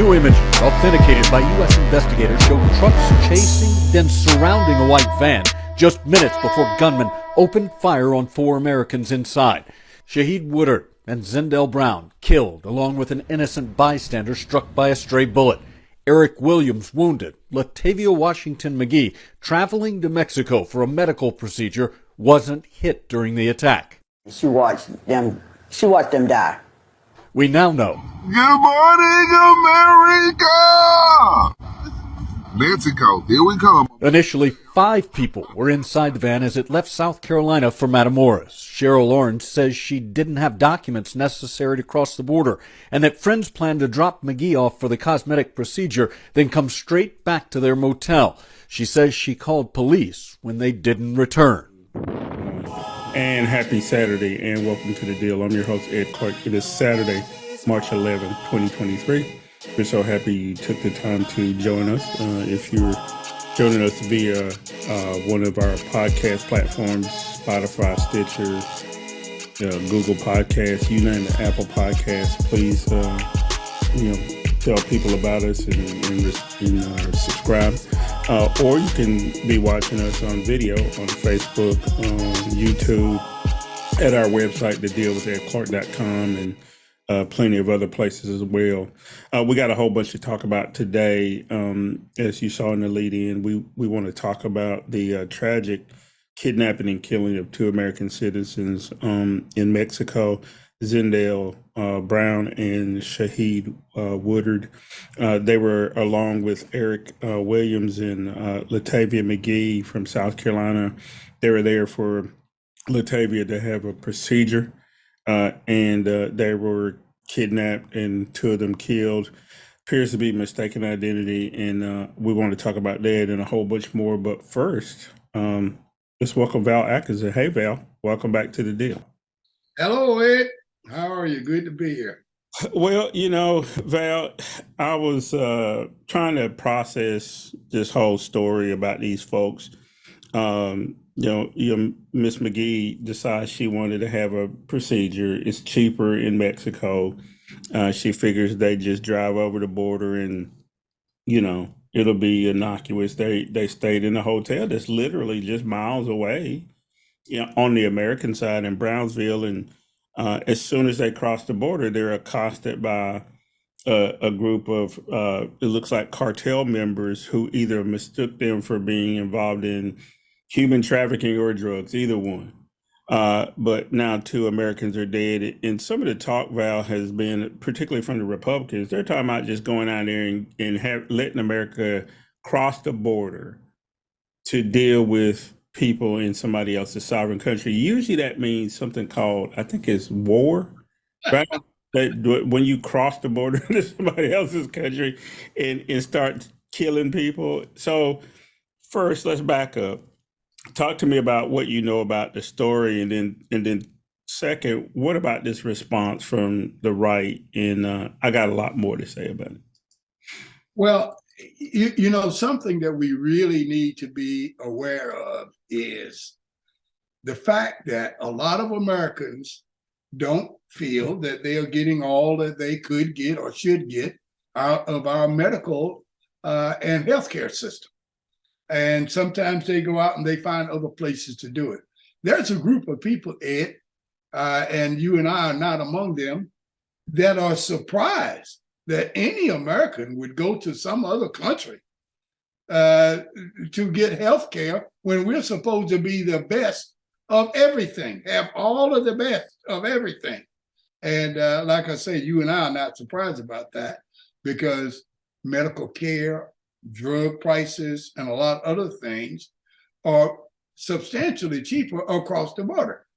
New images authenticated by U.S. investigators show trucks chasing, then surrounding a white van just minutes before gunmen opened fire on 4 Americans inside. Shaheed Woodard and Zindell Brown killed, along with an innocent bystander struck by a stray bullet. Eric Williams wounded. Latavia Washington McGee, traveling to Mexico for a medical procedure, wasn't hit during the attack. She watched them die. We now know. Good morning, America! Mexico, here we come. Initially, 5 people were inside the van as it left South Carolina for Matamoros. Cheryl Lawrence says she didn't have documents necessary to cross the border and that friends planned to drop McGee off for the cosmetic procedure, then come straight back to their motel. She says she called police when they didn't return. And happy Saturday, and welcome to The Deal. I'm your host, Ed Clark. It is Saturday, March 11, 2023. We're so happy you took the time to join us. If you're joining us via one of our podcast platforms, Spotify, Stitcher, Google Podcasts, you name it, Apple Podcasts, please tell people about us and subscribe. Or you can be watching us on video on Facebook, on YouTube, at our website, thedealwithedclark.com, and plenty of other places as well. We got a whole bunch to talk about today. As you saw in the lead-in, we want to talk about the tragic kidnapping and killing of 2 American citizens in Mexico, Zindell Brown and Shaheed Woodard. They were along with Eric Williams and Latavia McGee from South Carolina. They were there for Latavia to have a procedure. And they were kidnapped and 2 of them killed. Appears to be mistaken identity, and we want to talk about that and a whole bunch more. But first, let's welcome Val Atkinson. Hey, Val, welcome back to The Deal. Hello, Ed. How are you? Good to be here. Well, Val, I was trying to process this whole story about these folks. Miss McGee decides she wanted to have a procedure. It's cheaper in Mexico. She figures they just drive over the border and, it'll be innocuous. They stayed in a hotel that's literally just miles away, on the American side in Brownsville. And as soon as they cross the border, they're accosted by a group of, it looks like cartel members who either mistook them for being involved in human trafficking or drugs, either one. But now 2 Americans are dead. And some of the talk, Val, has been, particularly from the Republicans, they're talking about just going out there and letting America cross the border to deal with people in somebody else's sovereign country. Usually that means something called, I think it's war, right? That when you cross the border to somebody else's country and start killing people. So first, let's back up. Talk to me about what you know about the story, and then second, what about this response from the right? And I got a lot more to say about it. Well, something that we really need to be aware of is the fact that a lot of Americans don't feel that they are getting all that they could get or should get out of our medical and healthcare system. And sometimes they go out and they find other places to do it. There's a group of people, Ed, and you and I are not among them, that are surprised that any American would go to some other country to get health care when we're supposed to be the best of everything, have all of the best of everything. And like I say, you and I are not surprised about that because medical care, drug prices, and a lot of other things are substantially cheaper across the border.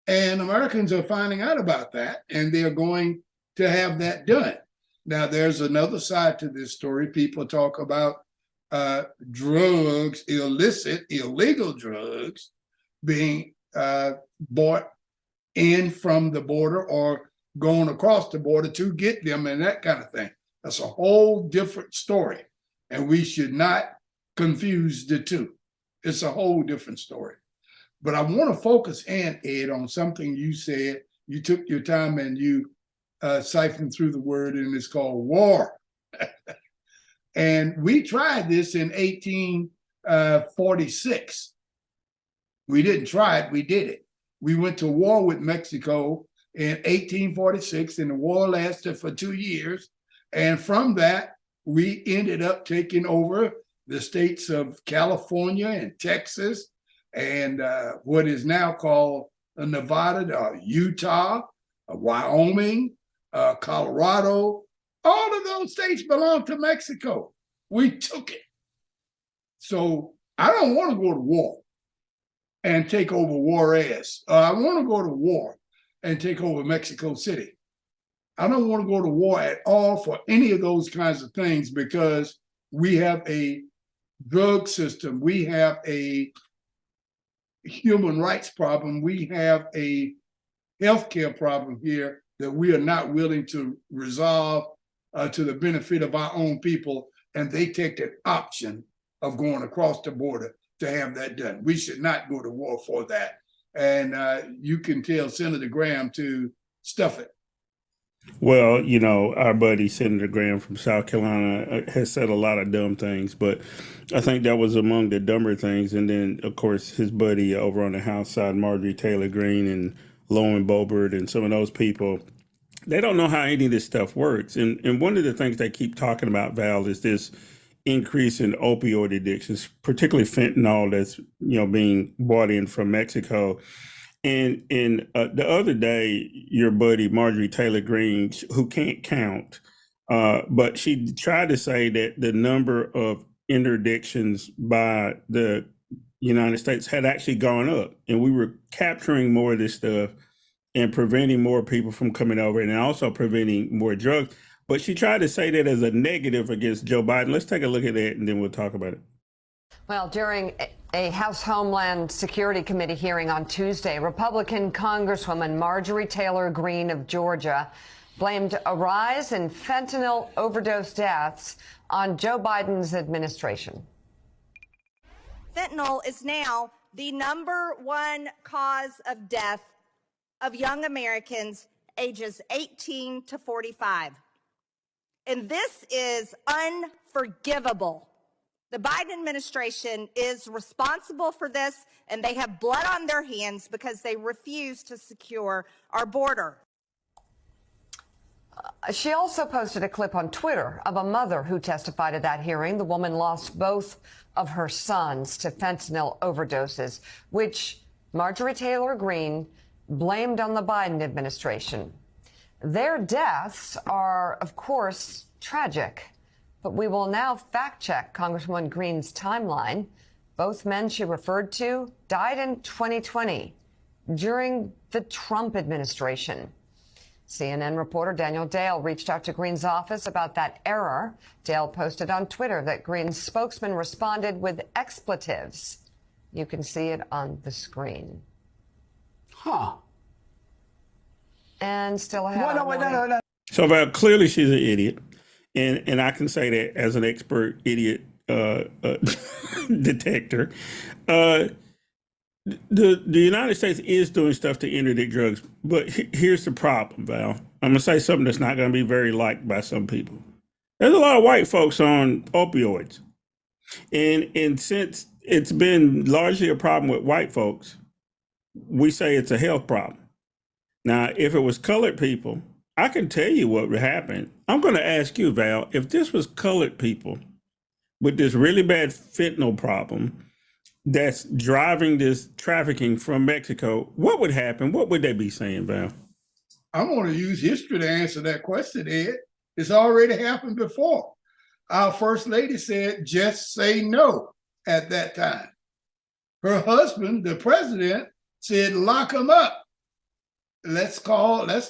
And Americans are finding out about that, and they're going to have that done. Now, there's another side to this story. People talk about drugs, illegal drugs being bought in from the border or going across the border to get them and that kind of thing. That's a whole different story. And we should not confuse the two. It's a whole different story. But I want to focus in, Ed, on something you said. You took your time and you siphoned through the word, and it's called war. And we tried this in 1846. We didn't try it, we did it. We went to war with Mexico in 1846, and the war lasted for 2 years. And from that, we ended up taking over the states of California and Texas and what is now called Nevada, Utah, Wyoming, Colorado. All of those states belong to Mexico. We took it. So I don't want to go to war and take over Juarez. I want to go to war and take over Mexico City. I don't want to go to war at all for any of those kinds of things because we have a drug system, we have a human rights problem, we have a healthcare problem here that we are not willing to resolve to the benefit of our own people, and they take the option of going across the border to have that done. We should not go to war for that. And you can tell Senator Graham to stuff it. Well, our buddy Senator Graham from South Carolina has said a lot of dumb things, but I think that was among the dumber things. And then, of course, his buddy over on the House side, Marjorie Taylor Greene and Lauren Boebert and some of those people, they don't know how any of this stuff works. And one of the things they keep talking about, Val, is this increase in opioid addictions, particularly fentanyl that's being brought in from Mexico. And the other day, your buddy Marjorie Taylor Greene, who can't count, but she tried to say that the number of interdictions by the United States had actually gone up, and we were capturing more of this stuff and preventing more people from coming over, and also preventing more drugs. But she tried to say that as a negative against Joe Biden. Let's take a look at that, and then we'll talk about it. Well, during a House Homeland Security Committee hearing on Tuesday, Republican Congresswoman Marjorie Taylor Greene of Georgia blamed a rise in fentanyl overdose deaths on Joe Biden's administration. Fentanyl is now the #1 cause of death of young Americans ages 18 to 45. And this is unforgivable. The Biden administration is responsible for this, and they have blood on their hands because they refuse to secure our border. She also posted a clip on Twitter of a mother who testified at that hearing. The woman lost both of her sons to fentanyl overdoses, which Marjorie Taylor Greene blamed on the Biden administration. Their deaths are, of course, tragic. But we will now fact-check Congresswoman Greene's timeline. Both men she referred to died in 2020 during the Trump administration. CNN reporter Daniel Dale reached out to Greene's office about that error. Dale posted on Twitter that Greene's spokesman responded with expletives. You can see it on the screen. Huh. And still ahead. No. So Val, clearly she's an idiot. And I can say that as an expert idiot detector. The United States is doing stuff to interdict drugs, but here's the problem, Val. I'm going to say something that's not going to be very liked by some people. There's a lot of white folks on opioids. And since it's been largely a problem with white folks, we say it's a health problem. Now, if it was colored people, I can tell you what would happen. I'm going to ask you, Val, if this was colored people with this really bad fentanyl problem that's driving this trafficking from Mexico, what would happen? What would they be saying, Val? I'm going to use history to answer that question, Ed. It's already happened before. Our First Lady said, just say no at that time. Her husband, the president, said, lock them up. Let's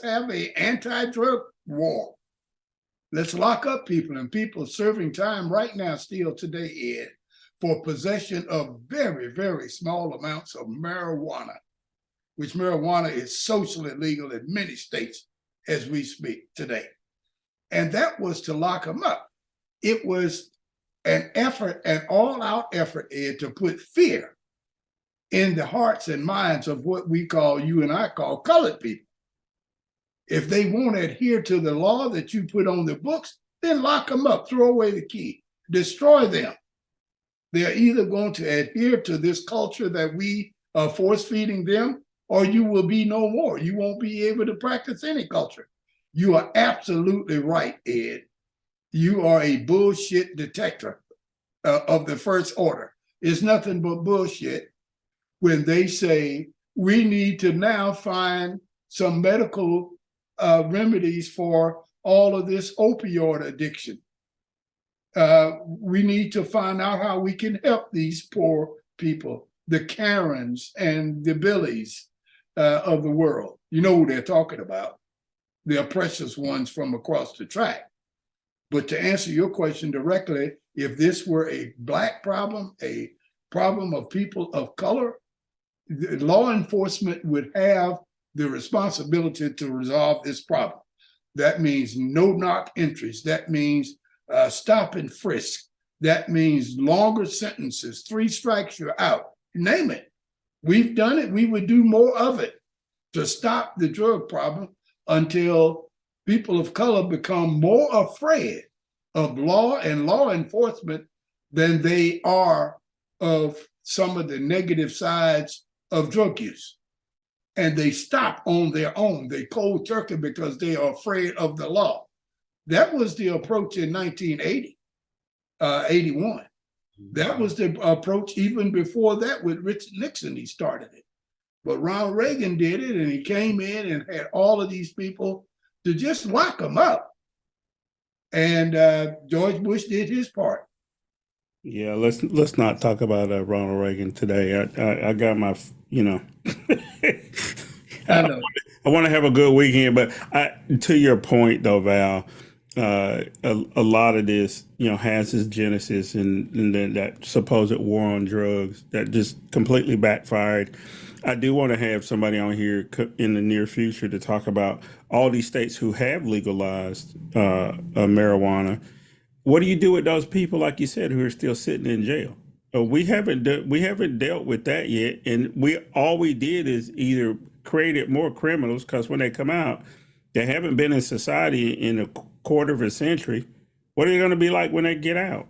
have an anti-drug war. Let's lock up people, and people serving time right now still today, Ed, for possession of very, very small amounts of marijuana, which marijuana is socially legal in many states as we speak today. And that was to lock them up. It was an effort, an all-out effort, Ed, to put fear in the hearts and minds of what we call, you and I call, colored people. If they won't adhere to the law that you put on the books, then lock them up, throw away the key, destroy them. They're either going to adhere to this culture that we are force feeding them, or you will be no more. You won't be able to practice any culture. You are absolutely right, Ed. You are a bullshit detector of the first order. It's nothing but bullshit when they say we need to now find some medical remedies for all of this opioid addiction. We need to find out how we can help these poor people, the Karens and the Billies of the world. You know who they're talking about, the precious ones from across the track. But to answer your question directly, if this were a Black problem, a problem of people of color, law enforcement would have the responsibility to resolve this problem. That means no knock entries. That means stop and frisk. That means longer sentences, 3 strikes, you're out. Name it. We've done it. We would do more of it to stop the drug problem until people of color become more afraid of law and law enforcement than they are of some of the negative sides of drug use. And they stop on their own. They cold turkey because they are afraid of the law. That was the approach in 1980, 81. That was the approach even before that with Richard Nixon. He started it. But Ronald Reagan did it, and he came in and had all of these people to just lock them up. And George Bush did his part. Yeah, let's not talk about Ronald Reagan today. I got my, I know. I want to have a good weekend, but to your point though, Val, a lot of this, has its genesis in that supposed war on drugs that just completely backfired. I do want to have somebody on here in the near future to talk about all these states who have legalized marijuana. What do you do with those people, like you said, who are still sitting in jail? We haven't dealt with that yet, and all we did is either created more criminals because when they come out, they haven't been in society in a quarter of a century. What are they going to be like when they get out?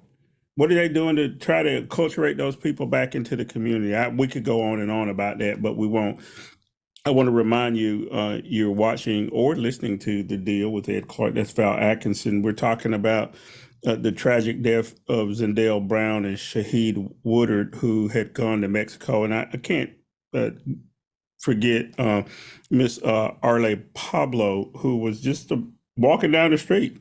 What are they doing to try to acculturate those people back into the community? We could go on and on about that, but we won't. I want to remind you, you're watching or listening to The Deal with Ed Clark. That's Val Atkinson. We're talking about the tragic death of Zendale Brown and Shaheed Woodard, who had gone to Mexico. And I can't forget Miss Arle Pablo, who was just walking down the street,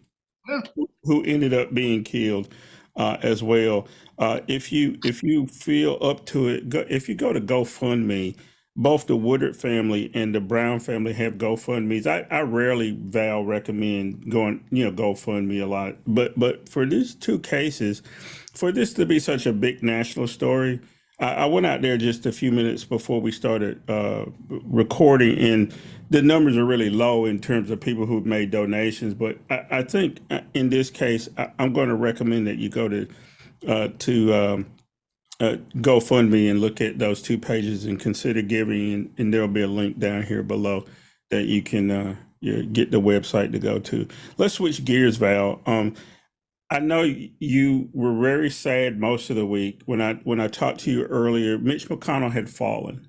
who ended up being killed as well. If you feel up to it, if you go to GoFundMe, both the Woodard family and the Brown family have GoFundMes. I rarely, Val, recommend going, GoFundMe a lot. But for these two cases, for this to be such a big national story, I went out there just a few minutes before we started recording, and the numbers are really low in terms of people who've made donations. But I think in this case, I'm going to recommend that you go to GoFundMe and look at those 2 pages and consider giving, and there'll be a link down here below that you can get the website to go to. Let's switch gears, Val. I know you were very sad most of the week when I talked to you earlier. Mitch McConnell had fallen,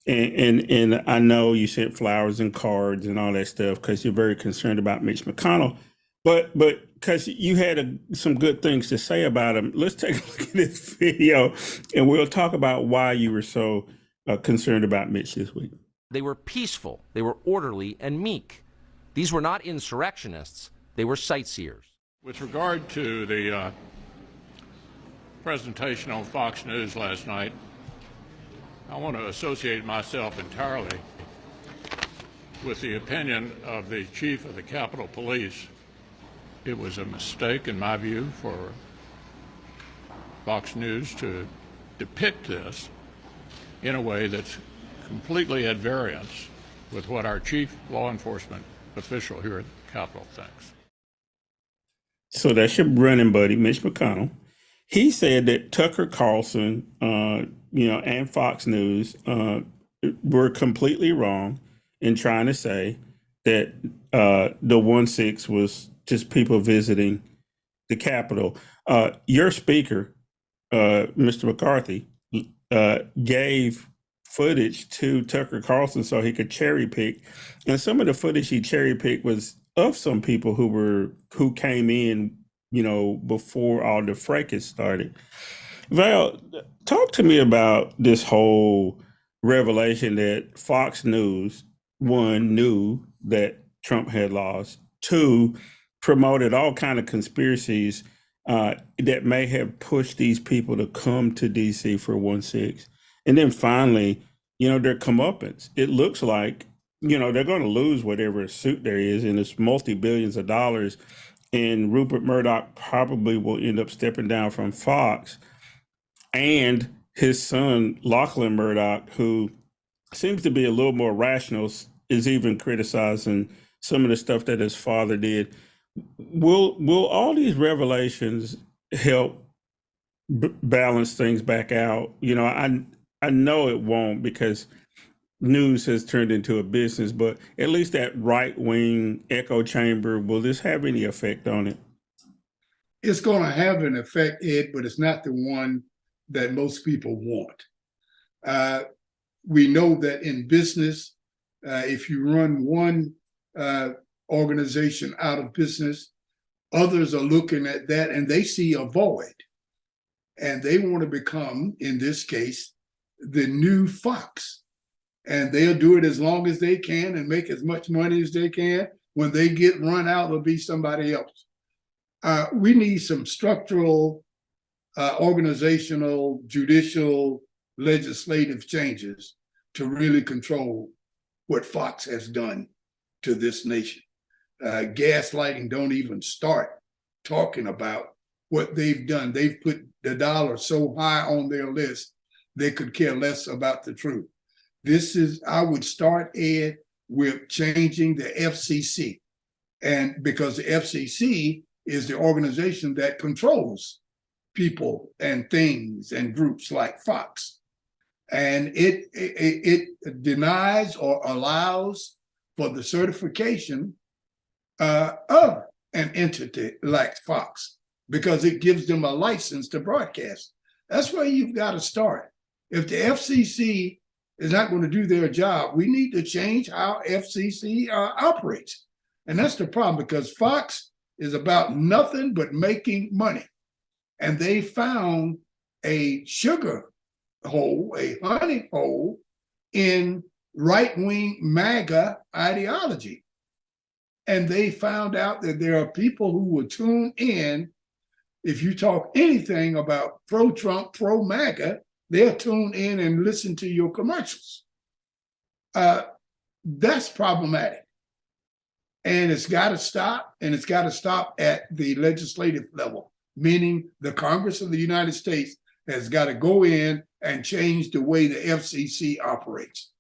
and I know you sent flowers and cards and all that stuff because you're very concerned about Mitch McConnell. But because you had some good things to say about him, let's take a look at this video, and we'll talk about why you were so concerned about Mitch this week. They were peaceful, they were orderly and meek. These were not insurrectionists, they were sightseers. With regard to the presentation on Fox News last night, I want to associate myself entirely with the opinion of the chief of the Capitol Police. It was a mistake, in my view, for Fox News to depict this in a way that's completely at variance with what our chief law enforcement official here at the Capitol thinks. So that's your running buddy, Mitch McConnell. He said that Tucker Carlson, and Fox News were completely wrong in trying to say that the 1-6 just people visiting the Capitol. Your speaker, Mr. McCarthy, gave footage to Tucker Carlson so he could cherry pick, and some of the footage he cherry picked was of some people who came in, before all the fracas started. Val, talk to me about this whole revelation that Fox News, one, knew that Trump had lost, two, promoted all kind of conspiracies that may have pushed these people to come to D.C. for 1/6. And then finally, their comeuppance. It looks like, they're going to lose whatever suit there is, and it's multi-billions of dollars. And Rupert Murdoch probably will end up stepping down from Fox. And his son, Lachlan Murdoch, who seems to be a little more rational, is even criticizing some of the stuff that his father did. Will all these revelations help balance things back out? I know it won't, because news has turned into a business, but at least that right-wing echo chamber, will this have any effect on it? It's going to have an effect, Ed, but it's not the one that most people want. We know that in business, if you run one organization out of business, others are looking at that and they see a void. And they want to become, in this case, the new Fox. And they'll do it as long as they can and make as much money as they can. When they get run out, it'll be somebody else. We need some structural, organizational, judicial, legislative changes to really control what Fox has done to this nation. Gaslighting, don't even start talking about what they've done. They've put the dollar so high on their list, they could care less about the truth. I would start, Ed, with changing the FCC. And because the FCC is the organization that controls people and things and groups like Fox. And it denies or allows for the certification of an entity like Fox, because it gives them a license to broadcast. That's where you've got to start. If the FCC is not going to do their job, we need to change how FCC operates. And that's the problem, because Fox is about nothing but making money. And they found a sugar hole, a honey hole in right-wing MAGA ideology. And they found out that there are people who will tune in. If you talk anything about pro-Trump, pro-MAGA, they'll tune in and listen to your commercials. That's problematic. And it's got to stop, and it's got to stop at the legislative level, meaning the Congress of the United States has got to go in and change the way the FCC operates.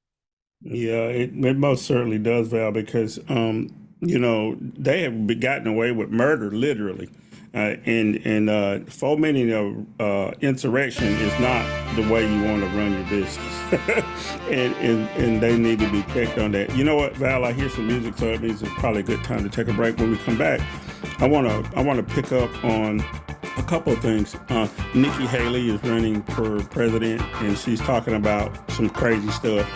Yeah, it most certainly does, Val, because, they have gotten away with murder, literally. And fomenting insurrection is not the way you want to run your business. and they need to be checked on that. You know what, Val, I hear some music, so it means it's probably a good time to take a break. When we come back, I want to pick up on a couple of things. Nikki Haley is running for president, and she's talking about some crazy stuff.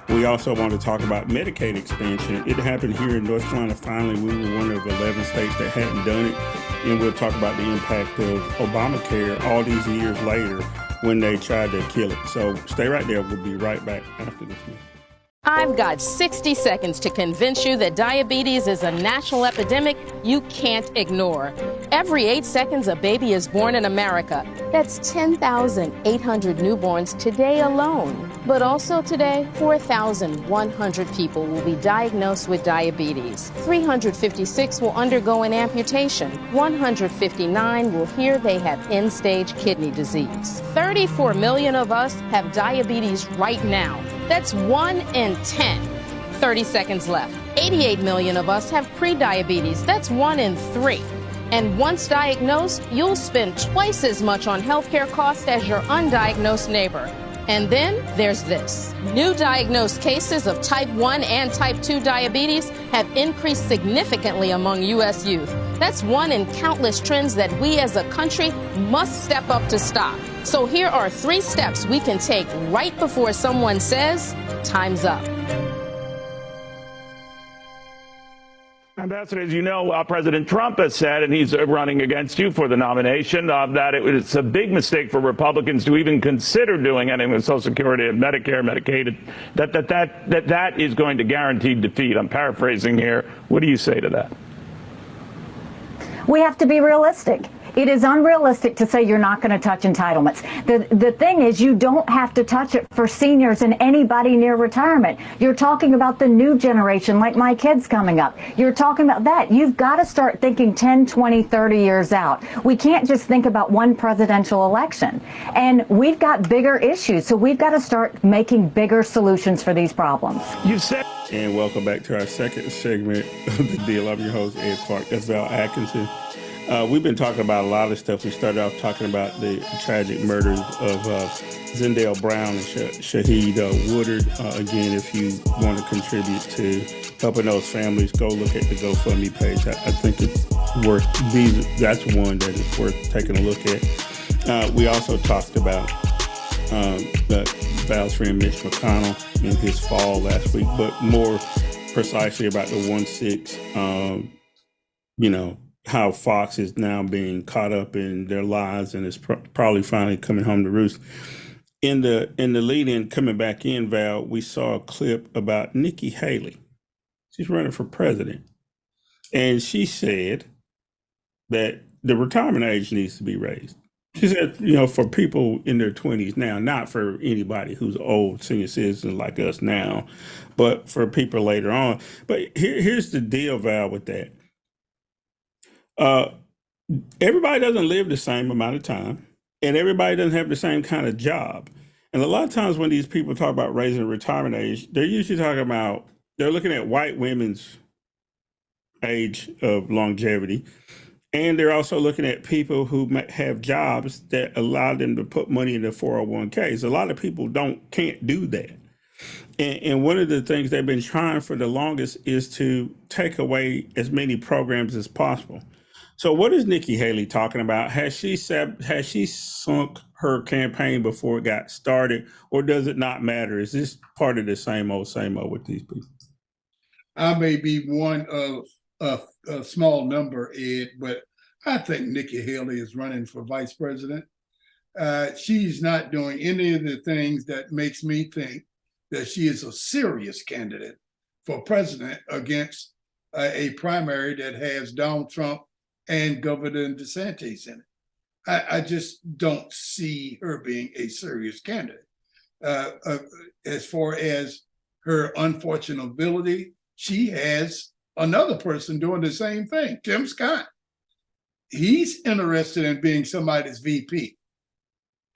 We also want to talk about Medicaid expansion. It happened here in North Carolina. Finally, we were one of 11 states that hadn't done it. And we'll talk about the impact of Obamacare all these years later when they tried to kill it. So stay right there. We'll be right back after this. I've got 60 seconds to convince you that diabetes is a national epidemic you can't ignore. Every 8 seconds, a baby is born in America. That's 10,800 newborns today alone. But also today, 4,100 people will be diagnosed with diabetes. 356 will undergo an amputation. 159 will hear they have end-stage kidney disease. 34 million of us have diabetes right now. That's 1 in 10. 30 seconds left. 88 million of us have prediabetes. That's 1 in 3. And once diagnosed, you'll spend twice as much on healthcare costs as your undiagnosed neighbor. And then there's this. New diagnosed cases of type 1 and type 2 diabetes have increased significantly among U.S. youth. That's one in countless trends that we as a country must step up to stop. So here are 3 steps we can take right before someone says, time's up. Ambassador, as you know, President Trump has said, and he's running against you for the nomination, that it's a big mistake for Republicans to even consider doing anything with Social Security and Medicare, Medicaid, that is going to guarantee defeat. I'm paraphrasing here. What do you say to that? We have to be realistic. It is unrealistic to say you're not going to touch entitlements. The thing is, you don't have to touch it for seniors and anybody near retirement. You're talking about the new generation, like my kids coming up. You're talking about that. You've got to start thinking 10, 20, 30 years out. We can't just think about one presidential election. And we've got bigger issues, so we've got to start making bigger solutions for these problems. You said. And welcome back to our second segment of the deal. I'm your host, Ed Clark. That's Val Atkinson. We've been talking about a lot of stuff. We started off talking about the tragic murders of Zendale Brown and Shaheed Woodard. Again, if you want to contribute to helping those families, go look at the GoFundMe page. I think it's worth that's one that is worth taking a look at. We also talked about Val's friend Mitch McConnell in his fall last week, but more precisely about the 1-6, how Fox is now being caught up in their lies and is probably finally coming home to roost. In the lead-in, coming back in, Val, we saw a clip about Nikki Haley. She's running for president. And she said that the retirement age needs to be raised. She said, for people in their 20s now, not for anybody who's old senior citizens like us now, but for people later on. But here's the deal, Val, with that. Everybody doesn't live the same amount of time, and everybody doesn't have the same kind of job. And a lot of times when these people talk about raising the retirement age, they're usually talking about, they're looking at white women's age of longevity. And they're also looking at people who have jobs that allow them to put money in their 401ks. A lot of people can't do that. And one of the things they've been trying for the longest is to take away as many programs as possible. So what is Nikki Haley talking about? Has she sunk her campaign before it got started, or does it not matter? Is this part of the same old with these people? I may be one of a small number, Ed, but I think Nikki Haley is running for vice president. She's not doing any of the things that makes me think that she is a serious candidate for president against a primary that has Donald Trump and Governor DeSantis in it. I just don't see her being a serious candidate. As far as her unfortunate ability, she has another person doing the same thing, Tim Scott. He's interested in being somebody's VP.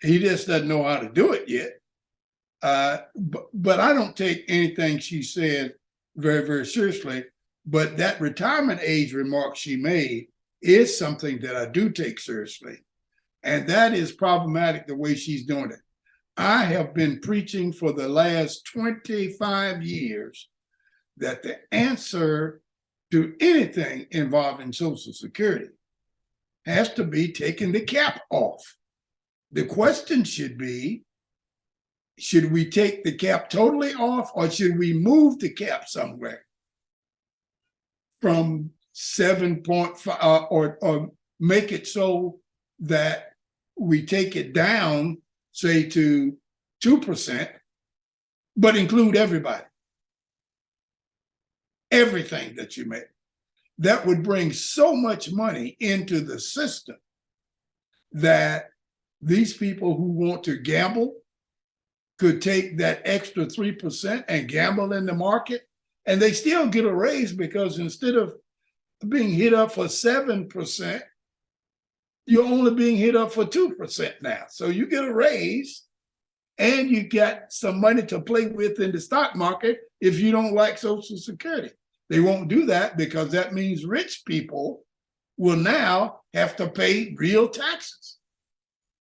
He just doesn't know how to do it yet. But I don't take anything she said very, very seriously. But that retirement age remark she made is something that I do take seriously. And that is problematic the way she's doing it. I have been preaching for the last 25 years that the answer to anything involving Social Security has to be taking the cap off. The question should be, should we take the cap totally off, or should we move the cap somewhere from 7.5 or make it so that we take it down, say, to 2%, but include everybody, everything that you make. That would bring so much money into the system that these people who want to gamble could take that extra 3% and gamble in the market, and they still get a raise, because instead of being hit up for 7%, you're only being hit up for 2% now. So you get a raise and you get some money to play with in the stock market if you don't like Social Security. They won't do that, because that means rich people will now have to pay real taxes.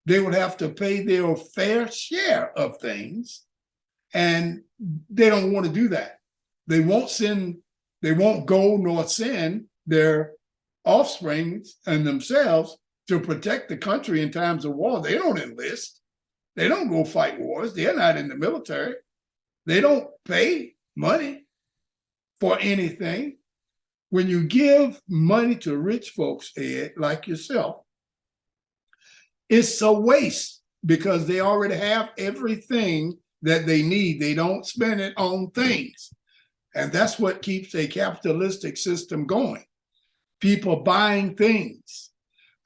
They would have to pay their fair share of things, and they don't want to do that. They won't go nor send their offspring and themselves to protect the country in times of war. They don't enlist. They don't go fight wars. They're not in the military. They don't pay money for anything. When you give money to rich folks, Ed, like yourself, it's a waste because they already have everything that they need. They don't spend it on things. And that's what keeps a capitalistic system going. People buying things,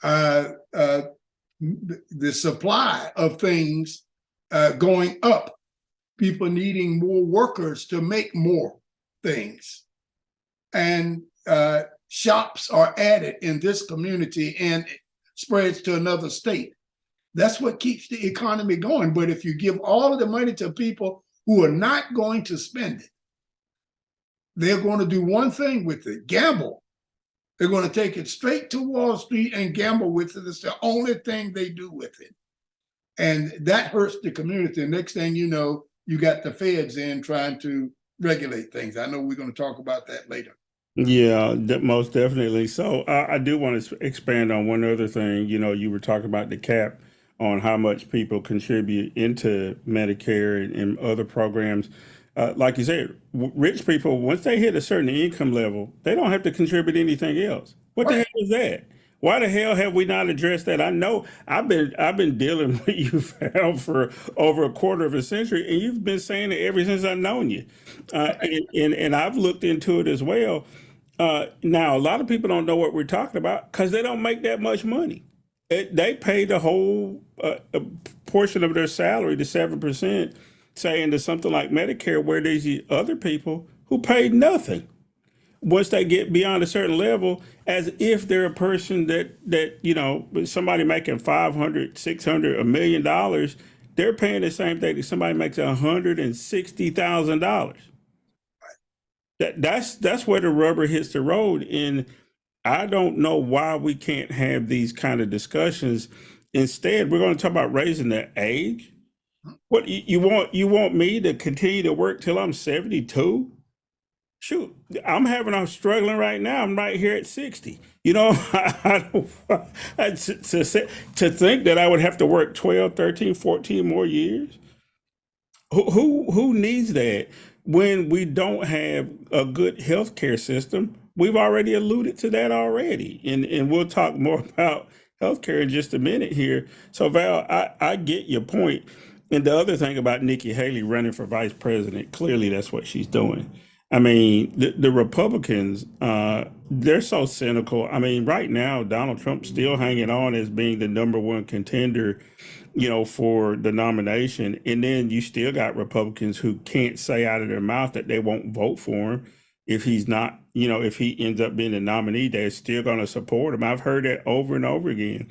the supply of things going up, people needing more workers to make more things. And shops are added in this community and spreads to another state. That's what keeps the economy going. But if you give all of the money to people who are not going to spend it, they're going to do one thing with it, gamble. They're going to take it straight to Wall Street and gamble with it. It's the only thing they do with it. And that hurts the community. Next thing you know, you got the feds in trying to regulate things. I know we're going to talk about that later. Yeah, most definitely. So I do want to expand on one other thing. You know, you were talking about the cap on how much people contribute into Medicare and other programs. Like you said, rich people, once they hit a certain income level, they don't have to contribute anything else. What the hell is that? Why the hell have we not addressed that? I know I've been dealing with you, Val, for over a quarter of a century, and you've been saying it ever since I've known you. And I've looked into it as well. Now, a lot of people don't know what we're talking about because they don't make that much money. They pay the whole portion of their salary, the 7%, say into something like Medicare, where there's other people who paid nothing once they get beyond a certain level, as if they're a person that you know, somebody making $500, $600, $1 million, they're paying the same thing that somebody makes $160,000. That's where the rubber hits the road. And I don't know why we can't have these kind of discussions. Instead, we're going to talk about raising the age. What you want me to continue to work till I'm 72? Shoot, I'm struggling right now. I'm right here at 60. You know, to think that I would have to work 12, 13, 14 more years. Who needs that when we don't have a good healthcare system? We've already alluded to that already, and we'll talk more about healthcare in just a minute here. So Val, I get your point. And the other thing about Nikki Haley running for vice president, clearly that's what she's doing. I mean, the Republicans, they're so cynical. I mean, right now, Donald Trump's still hanging on as being the number one contender, you know, for the nomination. And then you still got Republicans who can't say out of their mouth that they won't vote for him if he's not, you know, if he ends up being the nominee. They're still going to support him. I've heard that over and over again.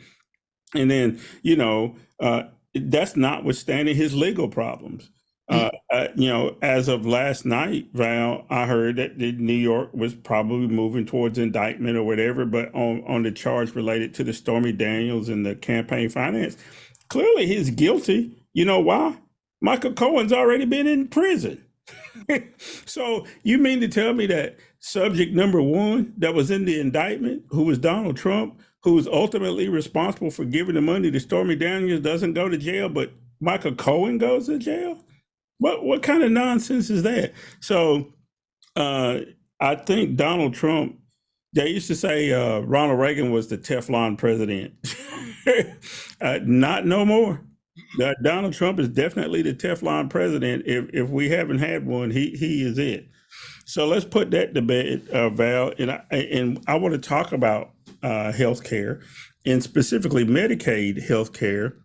And then, you know, that's notwithstanding his legal problems. You know, as of last night, Val, I heard that New York was probably moving towards indictment or whatever, but on the charge related to the Stormy Daniels and the campaign finance. Clearly he's guilty. You know why? Michael Cohen's already been in prison. So you mean to tell me that subject number one that was in the indictment, who was Donald Trump, who was ultimately responsible for giving the money to Stormy Daniels, doesn't go to jail, but Michael Cohen goes to jail? What kind of nonsense is that? So I think Donald Trump, they used to say Ronald Reagan was the Teflon president. Not no more. Donald Trump is definitely the Teflon president. If we haven't had one, he is it. So let's put that to bed, Val. And I want to talk about health care, and specifically Medicaid health care.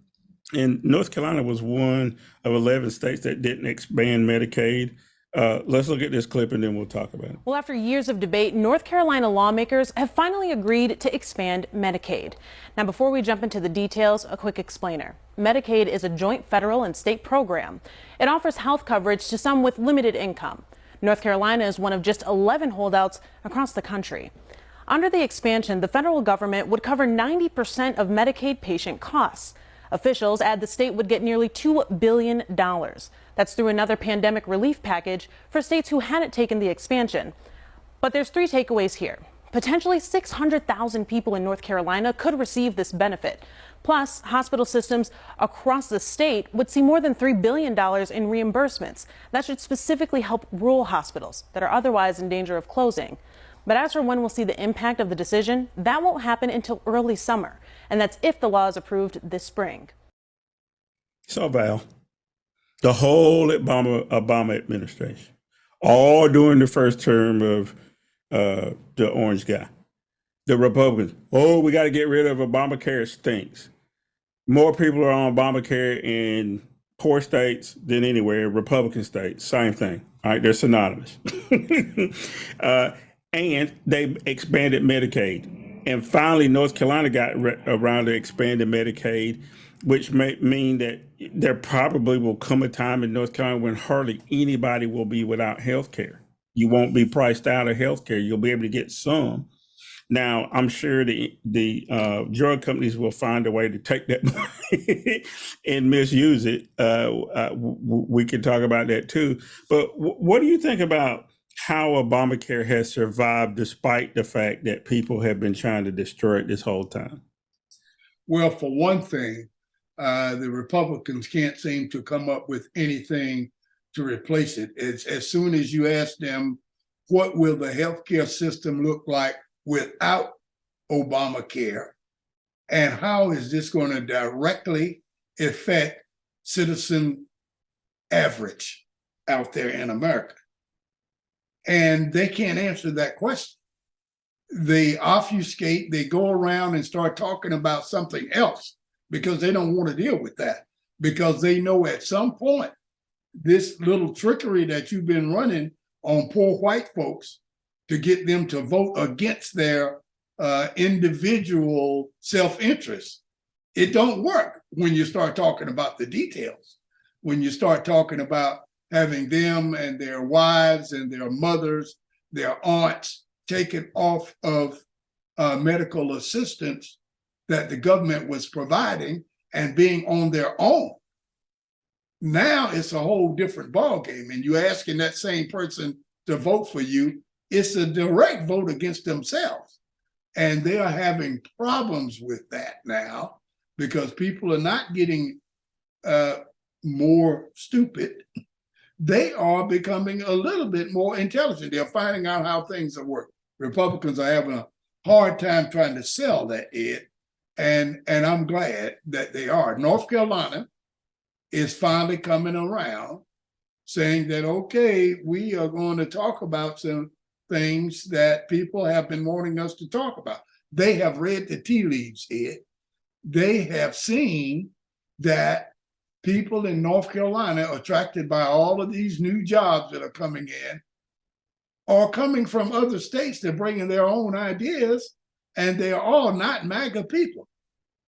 And North Carolina was one of 11 states that didn't expand Medicaid. Let's look at this clip and then we'll talk about it. Well, after years of debate, North Carolina lawmakers have finally agreed to expand Medicaid. Now, before we jump into the details, a quick explainer. Medicaid is a joint federal and state program. It offers health coverage to some with limited income. North Carolina is one of just 11 holdouts across the country. Under the expansion, the federal government would cover 90% of Medicaid patient costs. Officials add the state would get nearly $2 billion. That's through another pandemic relief package for states who hadn't taken the expansion. But there's three takeaways here. Potentially 600,000 people in North Carolina could receive this benefit. Plus, hospital systems across the state would see more than $3 billion in reimbursements. That should specifically help rural hospitals that are otherwise in danger of closing. But as for when we'll see the impact of the decision, that won't happen until early summer. And that's if the law is approved this spring. So, Val, the whole Obama administration, all during the first term of the orange guy, the Republicans, we got to get rid of Obamacare. It stinks. More people are on Obamacare in poor states than anywhere, Republican states, same thing. All right, they're synonymous. And they expanded Medicaid. And finally, North Carolina got around to expanding Medicaid, which may mean that there probably will come a time in North Carolina when hardly anybody will be without health care. You won't be priced out of health care. You'll be able to get some. Now, I'm sure the drug companies will find a way to take that money and misuse it. We can talk about that too. But what do you think about how Obamacare has survived despite the fact that people have been trying to destroy it this whole time? Well, for one thing, the Republicans can't seem to come up with anything to replace it. It's, as soon as you ask them, what will the healthcare system look like without Obamacare? And how is this going to directly affect citizen average out there in America? And they can't answer that question. They obfuscate, they go around and start talking about something else because they don't want to deal with that, because they know at some point this little trickery that you've been running on poor white folks to get them to vote against their individual self-interest, it don't work when you start talking about the details. When you start talking about having them and their wives and their mothers, their aunts taken off of medical assistance that the government was providing and being on their own. Now it's a whole different ballgame, and you're asking that same person to vote for you. It's a direct vote against themselves. And they are having problems with that now because people are not getting more stupid. They are becoming a little bit more intelligent. They're finding out how things are working. Republicans are having a hard time trying to sell that, Ed. And I'm glad that they are. North Carolina is finally coming around saying that, okay, we are going to talk about some things that people have been wanting us to talk about. They have read the tea leaves, Ed. They have seen that people in North Carolina, attracted by all of these new jobs that are coming in, are coming from other states. They're bringing their own ideas, and they are all not MAGA people.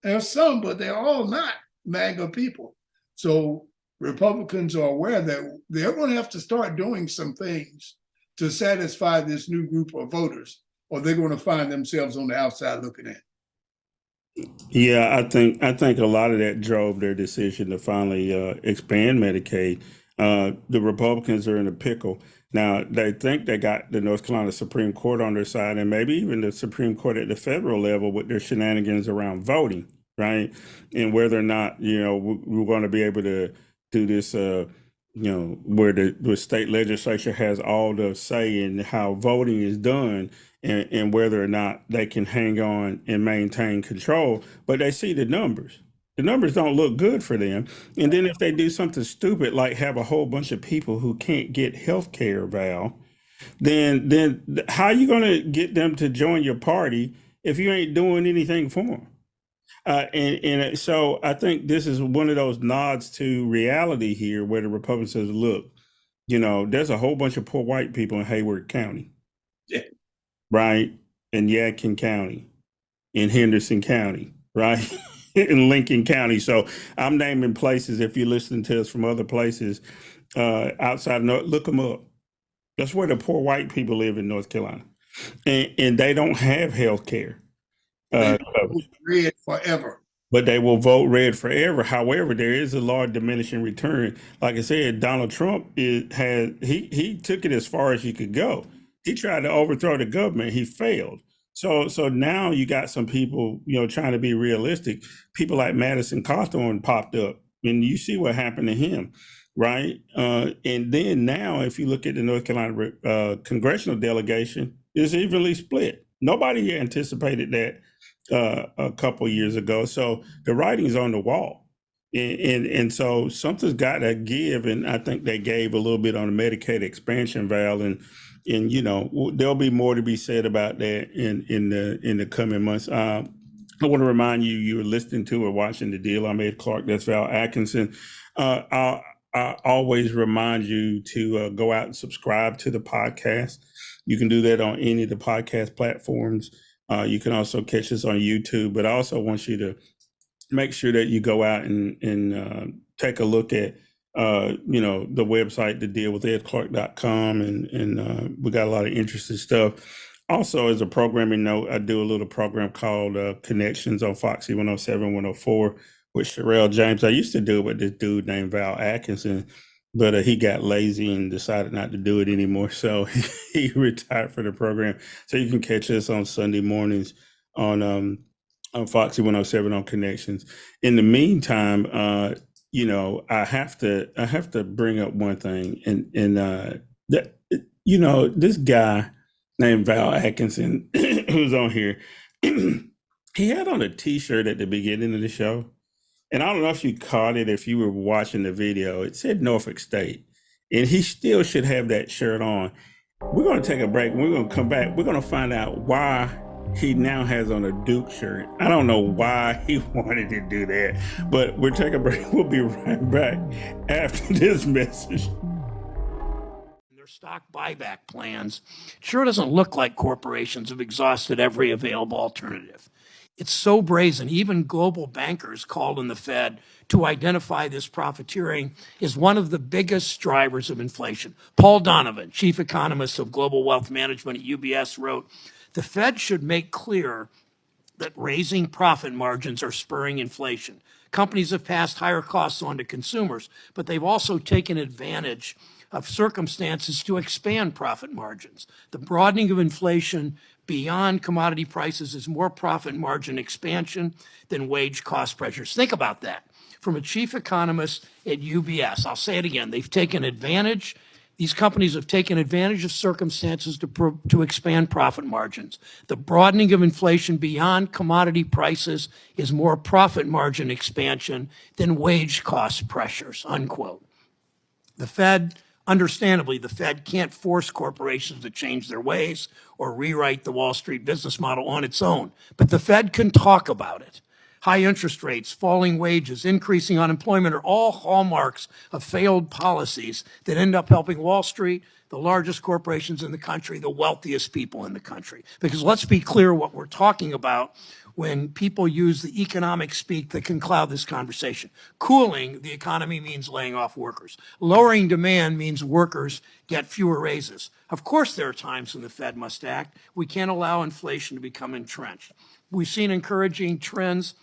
There's some, but they're all not MAGA people. So Republicans are aware that they're going to have to start doing some things to satisfy this new group of voters, or they're going to find themselves on the outside looking in. Yeah, I think a lot of that drove their decision to finally expand Medicaid. The Republicans are in a pickle. Now, they think they got the North Carolina Supreme Court on their side, and maybe even the Supreme Court at the federal level with their shenanigans around voting, right? And whether or not, we're going to be able to do this, where the state legislature has all the say in how voting is done, and whether or not they can hang on and maintain control. But they see the numbers. The numbers don't look good for them. And then if they do something stupid, like have a whole bunch of people who can't get health care, Val, then how are you going to get them to join your party if you ain't doing anything for them? And so I think this is one of those nods to reality here where the Republicans says, look, there's a whole bunch of poor white people in Hayward County. Yeah. Right? In Yadkin County, in Henderson County, right? In Lincoln County. So I'm naming places. If you're listening to us from other places outside of North, look them up. That's where the poor white people live in North Carolina. And they don't have health care. Red forever. But they will vote red forever. However, there is a large diminishing return. Like I said, Donald Trump he took it as far as he could go. He tried to overthrow the government. He failed. So now you got some people, trying to be realistic. People like Madison Cawthorn popped up, and you see what happened to him, right? And then now, if you look at the North Carolina congressional delegation, it's evenly split. Nobody anticipated that a couple years ago. So the writing's on the wall. And so something's got to give, and I think they gave a little bit on the Medicaid expansion valve, and there'll be more to be said about that in the coming months. I want to remind you, you were listening to or watching The Deal. I'm Ed Clark. That's Val Atkinson. I always remind you to go out and subscribe to the podcast. You can do that on any of the podcast platforms. You can also catch us on YouTube, but I also want you to make sure that you go out and take a look at the website, thedealwithedclark.com, and we got a lot of interesting stuff. Also, as a programming note, I do a little program called Connections on Foxy 107, 104 with Sherelle James. I used to do it with this dude named Val Atkinson, but he got lazy and decided not to do it anymore. So he retired from the program. So you can catch us on Sunday mornings on Foxy 107 on Connections. In the meantime, I have to bring up one thing, and this guy named Val Atkinson, who's on here, he had on a T-shirt at the beginning of the show, and I don't know if you caught it, if you were watching the video. It said Norfolk State, and he still should have that shirt on. We're going to take a break. We're going to come back. We're going to find out why he now has on a Duke shirt. I don't know why he wanted to do that, but we'll take a break. We'll be right back after this message. Their stock buyback plans sure doesn't look like corporations have exhausted every available alternative. It's so brazen, even global bankers called on the Fed to identify this profiteering is one of the biggest drivers of inflation. Paul Donovan, chief economist of Global Wealth Management at UBS, wrote, "The Fed should make clear that raising profit margins are spurring inflation. Companies have passed higher costs on to consumers, but they've also taken advantage of circumstances to expand profit margins. The broadening of inflation beyond commodity prices is more profit margin expansion than wage cost pressures." Think about that. From a chief economist at UBS, I'll say it again, these companies have taken advantage of circumstances to expand profit margins. The broadening of inflation beyond commodity prices is more profit margin expansion than wage cost pressures, unquote. Understandably, the Fed can't force corporations to change their ways or rewrite the Wall Street business model on its own, but the Fed can talk about it. High interest rates, falling wages, increasing unemployment are all hallmarks of failed policies that end up helping Wall Street, the largest corporations in the country, the wealthiest people in the country. Because let's be clear what we're talking about when people use the economic speak that can cloud this conversation. Cooling the economy means laying off workers. Lowering demand means workers get fewer raises. Of course, there are times when the Fed must act. We can't allow inflation to become entrenched. We've seen encouraging trends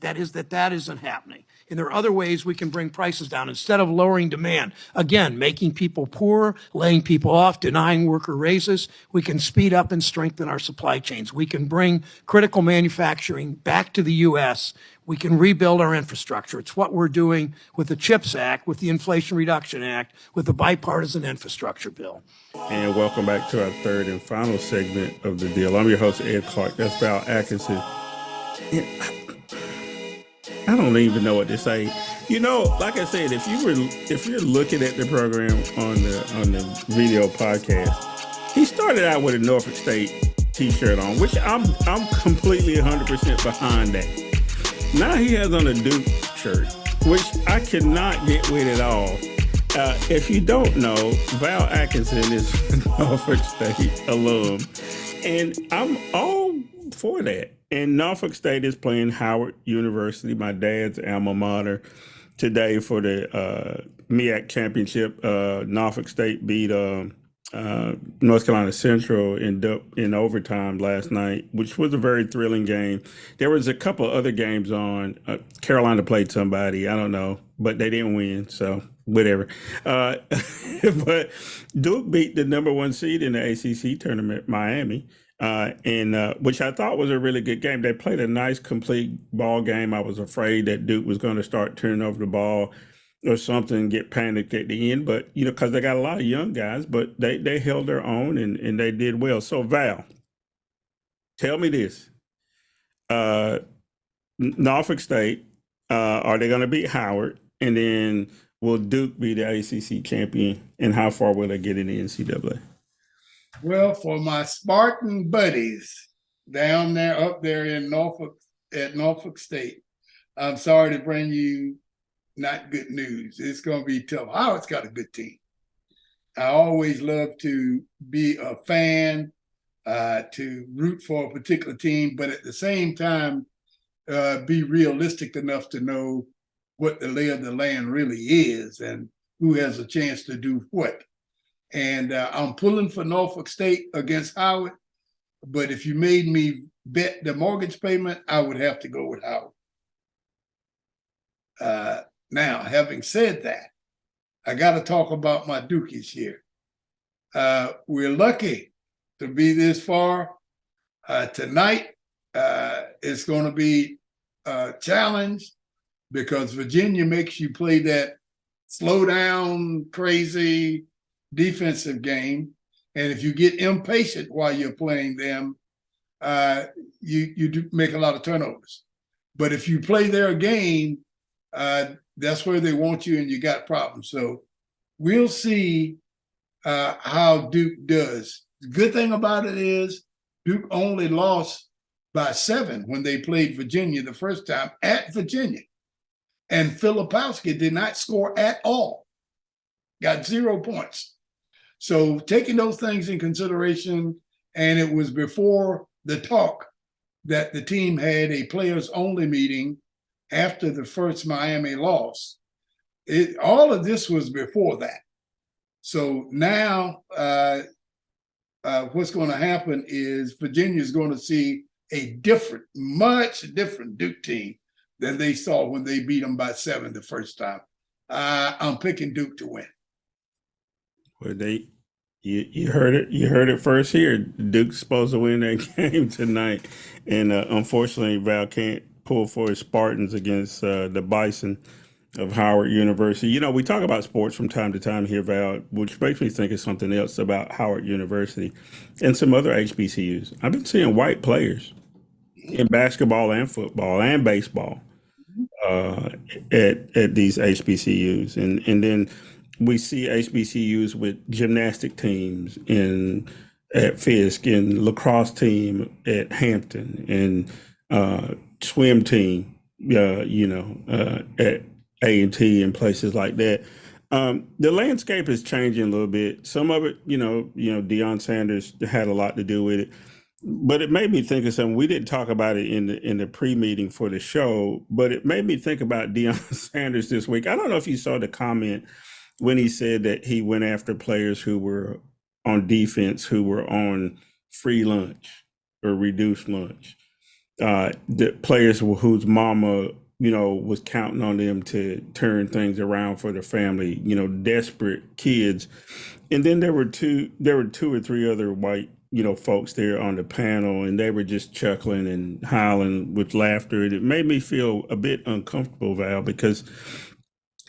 that isn't happening. And there are other ways we can bring prices down instead of lowering demand. Again, making people poor, laying people off, denying worker raises. We can speed up and strengthen our supply chains. We can bring critical manufacturing back to the U.S. We can rebuild our infrastructure. It's what we're doing with the CHIPS Act, with the Inflation Reduction Act, with the bipartisan infrastructure bill. And welcome back to our third and final segment of The Deal. I'm your host, Ed Clark. That's Val Atkinson. I don't even know what to say. Like I said, if you're looking at the program on the video podcast, he started out with a Norfolk State T-shirt on, which I'm completely 100% behind that. Now he has on a Duke shirt, which I cannot get with at all. If you don't know, Val Atkinson is a Norfolk State alum, and I'm all for that. And Norfolk State is playing Howard University, my dad's alma mater, today for the MEAC championship. Norfolk State beat North Carolina Central in overtime last night, which was a very thrilling game. There was a couple other games on. Carolina played somebody, I don't know, but they didn't win, so whatever. But Duke beat the number one seed in the ACC tournament, Miami. and which I thought was a really good game. They played a nice, complete ball game. I was afraid that Duke was going to start turning over the ball or something, get panicked at the end. But, because they got a lot of young guys, but they held their own and they did well. So, Val, tell me this. Norfolk State, are they going to beat Howard? And then will Duke be the ACC champion? And how far will they get in the NCAA? Well, for my Spartan buddies down there, up there in Norfolk, at Norfolk State, I'm sorry to bring you not good news. It's going to be tough. Howard's got a good team. I always love to be a fan, to root for a particular team, but at the same time, be realistic enough to know what the lay of the land really is and who has a chance to do what. And I'm pulling for Norfolk State against Howard, but if you made me bet the mortgage payment, I would have to go with Howard. Now, having said that, I got to talk about my Dukies here. We're lucky to be this far. Tonight, it's going to be a challenge because Virginia makes you play that slow down, crazy defensive game. And if you get impatient while you're playing them, you do make a lot of turnovers. But if you play their game, that's where they want you and you got problems. So we'll see how Duke does. The good thing about it is Duke only lost by 7 when they played Virginia the first time at Virginia. And Filipowski did not score at all, got 0 points. So taking those things in consideration, and it was before the talk that the team had a players only meeting after the first Miami loss. All of this was before that. So now what's going to happen is Virginia is going to see a much different Duke team than they saw when they beat them by 7 the first time. I'm picking Duke to win. Well, you heard it. You heard it first here. Duke's supposed to win that game tonight, and unfortunately, Val can't pull for his Spartans against the Bison of Howard University. We talk about sports from time to time here, Val, which makes me think of something else about Howard University and some other HBCUs. I've been seeing white players in basketball and football and baseball at these HBCUs, and then we see HBCUs with gymnastic teams at Fisk and lacrosse team at Hampton and swim team, at A&T and places like that. The landscape is changing a little bit. Some of it, Deion Sanders had a lot to do with it. But it made me think of something. We didn't talk about it in the pre-meeting for the show, but it made me think about Deion Sanders this week. I don't know if you saw the comment when he said that he went after players who were on defense, who were on free lunch or reduced lunch. The players whose mama, was counting on them to turn things around for the family, desperate kids. And then there were two or three other white, folks there on the panel, and they were just chuckling and howling with laughter. And it made me feel a bit uncomfortable, Val, because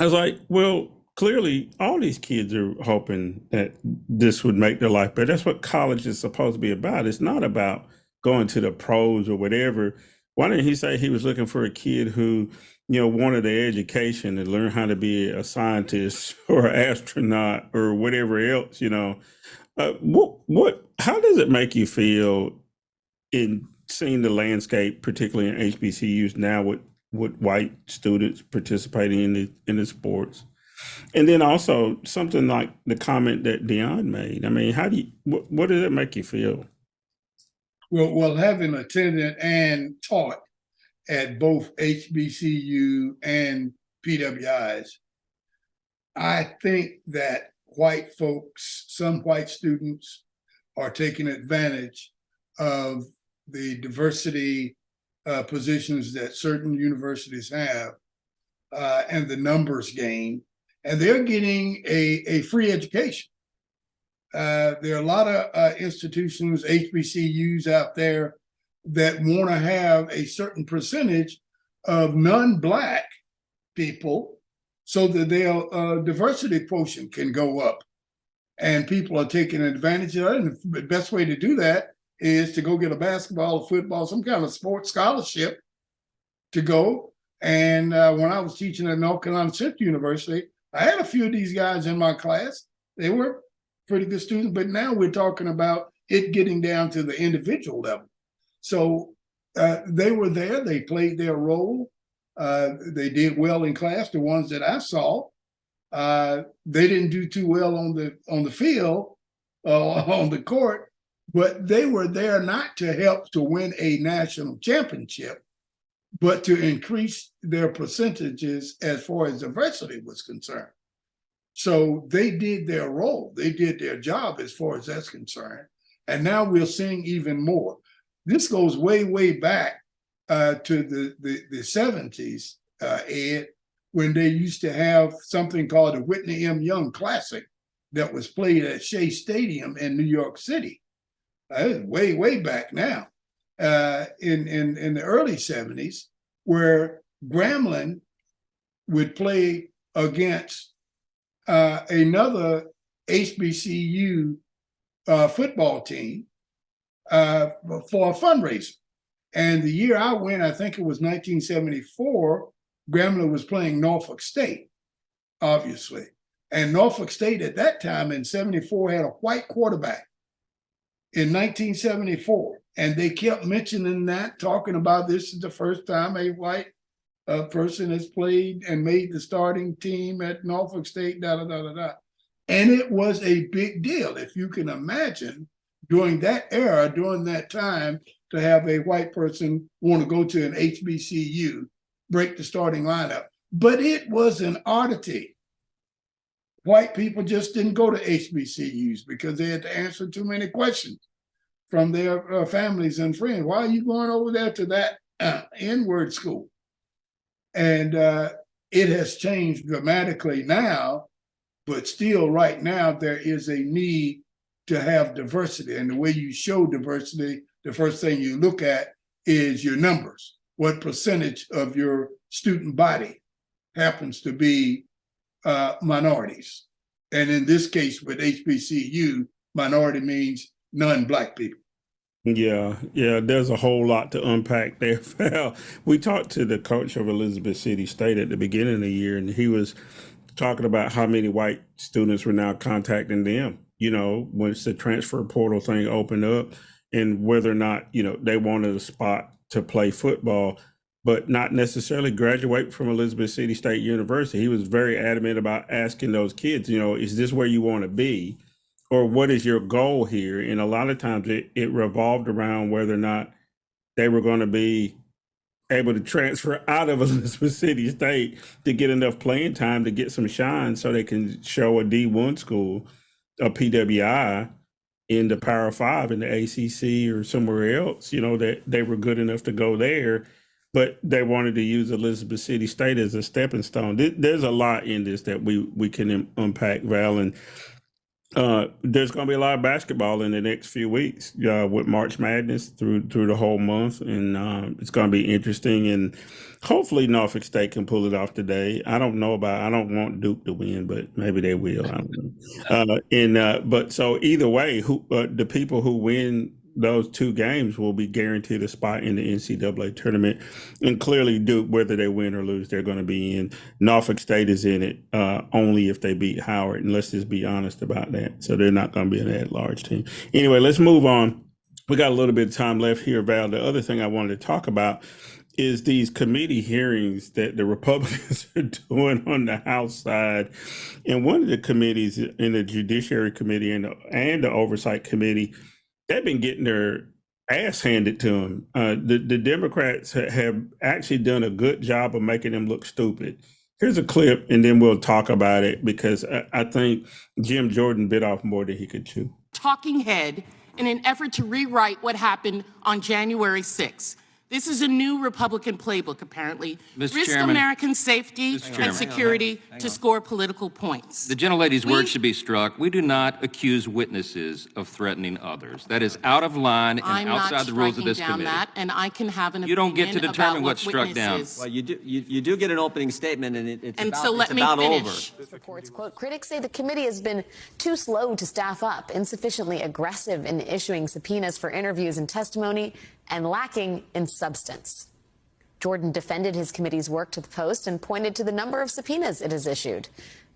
I was like, well, clearly all these kids are hoping that this would make their life better. That's what college is supposed to be about. It's not about going to the pros or whatever. Why didn't he say he was looking for a kid who, wanted an education and learn how to be a scientist or an astronaut or whatever else, how does it make you feel in seeing the landscape, particularly in HBCUs now with white students participating in the sports? And then also something like the comment that Deion made. I mean, what does it make you feel? Well, having attended and taught at both HBCU and PWIs, I think that white folks, some white students, are taking advantage of the diversity positions that certain universities have and the numbers game, and they're getting a free education. There are a lot of institutions, HBCUs out there that want to have a certain percentage of non-Black people so that their diversity quotient can go up. And people are taking advantage of it. And the best way to do that is to go get a basketball or football, some kind of sports scholarship to go. And when I was teaching at North Carolina Central University, I had a few of these guys in my class. They were pretty good students, but now we're talking about it getting down to the individual level. So they were there, they played their role. They did well in class, the ones that I saw. They didn't do too well on the field, on the court, but they were there not to help to win a national championship, but to increase their percentages as far as diversity was concerned. So they did their role. They did their job as far as that's concerned. And now we're seeing even more. This goes way, way back to the 70s, Ed, when they used to have something called the Whitney M. Young Classic that was played at Shea Stadium in New York City. Way, way back now. In the early 70s, where Grambling would play against another HBCU football team for a fundraiser. And the year I went, I think it was 1974, Grambling was playing Norfolk State, obviously. And Norfolk State at that time in 74 had a white quarterback in 1974. And they kept mentioning that, talking about this is the first time a white person has played and made the starting team at Norfolk State, And it was a big deal. If you can imagine during that era, during that time, to have a white person want to go to an HBCU, break the starting lineup. But it was an oddity. White people just didn't go to HBCUs because they had to answer too many questions from their families and friends. Why are you going over there to that N-word school? And it has changed dramatically now, but still right now there is a need to have diversity. And the way you show diversity, the first thing you look at is your numbers. What percentage of your student body happens to be minorities? And in this case with HBCU, minority means non-Black people. Yeah, there's a whole lot to unpack there. We talked to the coach of Elizabeth City State at the beginning of the year, and he was talking about how many white students were now contacting them, once the transfer portal thing opened up, and whether or not, they wanted a spot to play football, but not necessarily graduate from Elizabeth City State University. He was very adamant about asking those kids, is this where you want to be? Or what is your goal here? And a lot of times it revolved around whether or not they were going to be able to transfer out of Elizabeth City State to get enough playing time to get some shine so they can show a D1 school, a PWI, in the Power 5 in the ACC or somewhere else, that they were good enough to go there, but they wanted to use Elizabeth City State as a stepping stone. There's a lot in this that we can unpack, Val, and there's going to be a lot of basketball in the next few weeks with March Madness through the whole month, and it's going to be interesting. And hopefully Norfolk State can pull it off today. I don't want Duke to win, but maybe they will. I don't know. But so either way, the people who win those two games will be guaranteed a spot in the NCAA tournament. And clearly Duke, whether they win or lose, they're going to be in. Norfolk State is in it only if they beat Howard. And let's just be honest about that. So they're not going to be an at-large team. Anyway, let's move on. We got a little bit of time left here, Val. The other thing I wanted to talk about is these committee hearings that the Republicans are doing on the House side. And one of the committees in the Judiciary Committee and the Oversight Committee, they've been getting their ass handed to them. The Democrats have actually done a good job of making them look stupid. Here's a clip, and then we'll talk about it, because I think Jim Jordan bit off more than he could chew. Talking head in an effort to rewrite what happened on January 6th. This is a new Republican playbook, apparently. Mr. Risk Chairman, American safety and security to score political points. The gentlelady's words should be struck. We do not accuse witnesses of threatening others. That is out of line and outside the rules of this committee. That, and I can have an opinion. You don't get to determine what's struck down. Well, you do get an opening statement, and it's and about, so let it's me about finish. over. Reports, quote, critics say the committee has been too slow to staff up, insufficiently aggressive in issuing subpoenas for interviews and testimony, and lacking in substance. Jordan defended his committee's work to the Post and pointed to the number of subpoenas it has issued.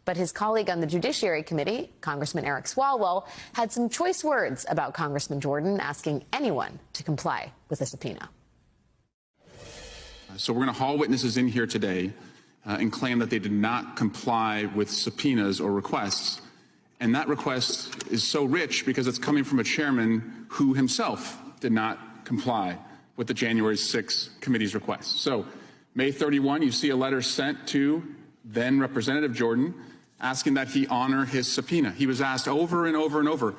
But his colleague on the Judiciary Committee, Congressman Eric Swalwell, had some choice words about Congressman Jordan, asking anyone to comply with a subpoena. So we're going to haul witnesses in here today and claim that they did not comply with subpoenas or requests. And that request is so rich because it's coming from a chairman who himself did not comply with the January 6 committee's request. So May 31, you see a letter sent to then Representative Jordan asking that he honor his subpoena. He was asked over and over and over,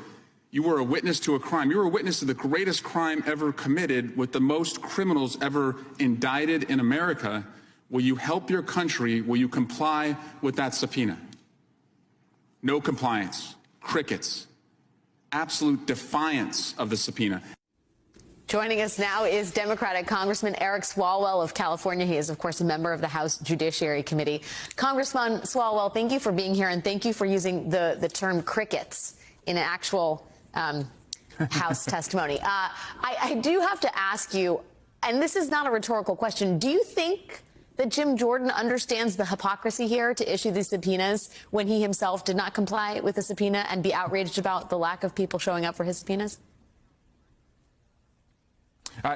you were a witness to a crime. You were a witness to the greatest crime ever committed with the most criminals ever indicted in America. Will you help your country? Will you comply with that subpoena? No compliance, crickets, absolute defiance of the subpoena. Joining us now is Democratic Congressman Eric Swalwell of California. He is, of course, a member of the House Judiciary Committee. Congressman Swalwell, thank you for being here, and thank you for using the term crickets in an actual House testimony. I do have to ask you, and this is not a rhetorical question, do you think that Jim Jordan understands the hypocrisy here to issue these subpoenas when he himself did not comply with the subpoena and be outraged about the lack of people showing up for his subpoenas?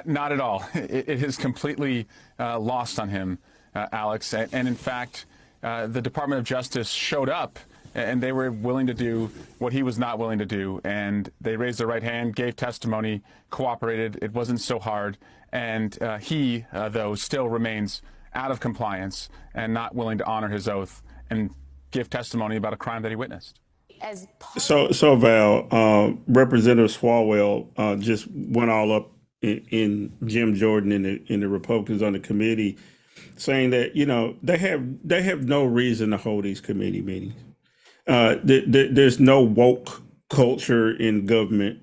Not at all. It is completely lost on him, Alex. And in fact, the Department of Justice showed up and they were willing to do what he was not willing to do. And they raised their right hand, gave testimony, cooperated. It wasn't so hard. And he, though, still remains out of compliance and not willing to honor his oath and give testimony about a crime that he witnessed. So Val, Representative Swalwell just went all up in Jim Jordan and the Republicans on the committee, saying that, you know, they have no reason to hold these committee meetings. There's no woke culture in government,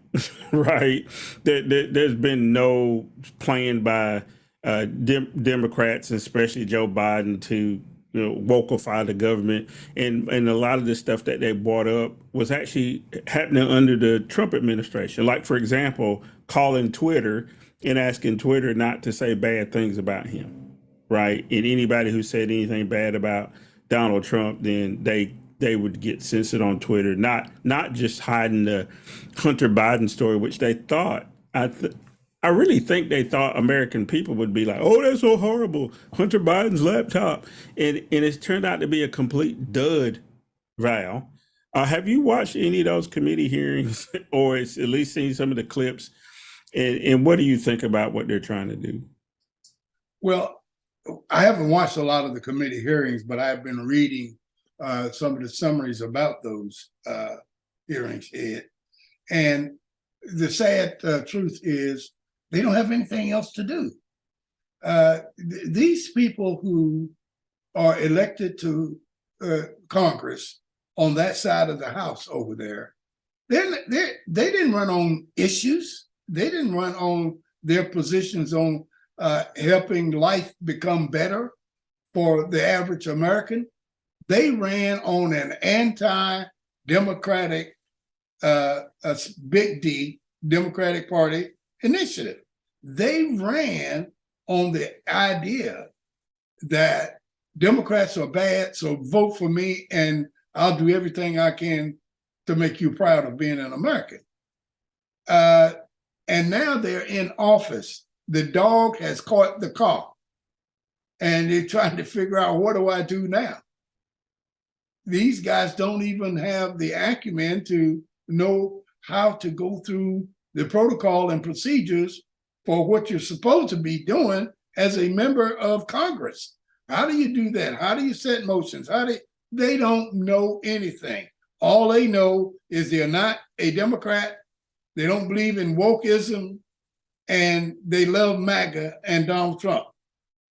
right? There's been no plan by Democrats, especially Joe Biden, to wokeify the government, and a lot of the stuff that they brought up was actually happening under the Trump administration. Like, for example, calling Twitter and asking Twitter not to say bad things about him, right? And anybody who said anything bad about Donald Trump, then they would get censored on Twitter. Not just hiding the Hunter Biden story, which they thought I really think they thought American people would be like, oh, that's so horrible, Hunter Biden's laptop. And it's turned out to be a complete dud, Val. Have you watched any of those committee hearings or at least seen some of the clips? And what do you think about what they're trying to do? Well, I haven't watched a lot of the committee hearings, but I've been reading some of the summaries about those hearings, Ed. And the sad truth is, they don't have anything else to do. These people who are elected to Congress on that side of the house over there, they didn't run on issues. They didn't run on their positions on helping life become better for the average American. They ran on an anti-democratic, big D, Democratic Party initiative. They ran on the idea that Democrats are bad, so vote for me and I'll do everything I can to make you proud of being an American. And now they're in office. The dog has caught the car and they're trying to figure out, what do I do now? These guys don't even have the acumen to know how to go through the protocol and procedures for what you're supposed to be doing as a member of Congress. How do you do that? How do you set motions? They don't know anything. All they know is they're not a Democrat. They don't believe in wokeism. and they love MAGA and Donald Trump.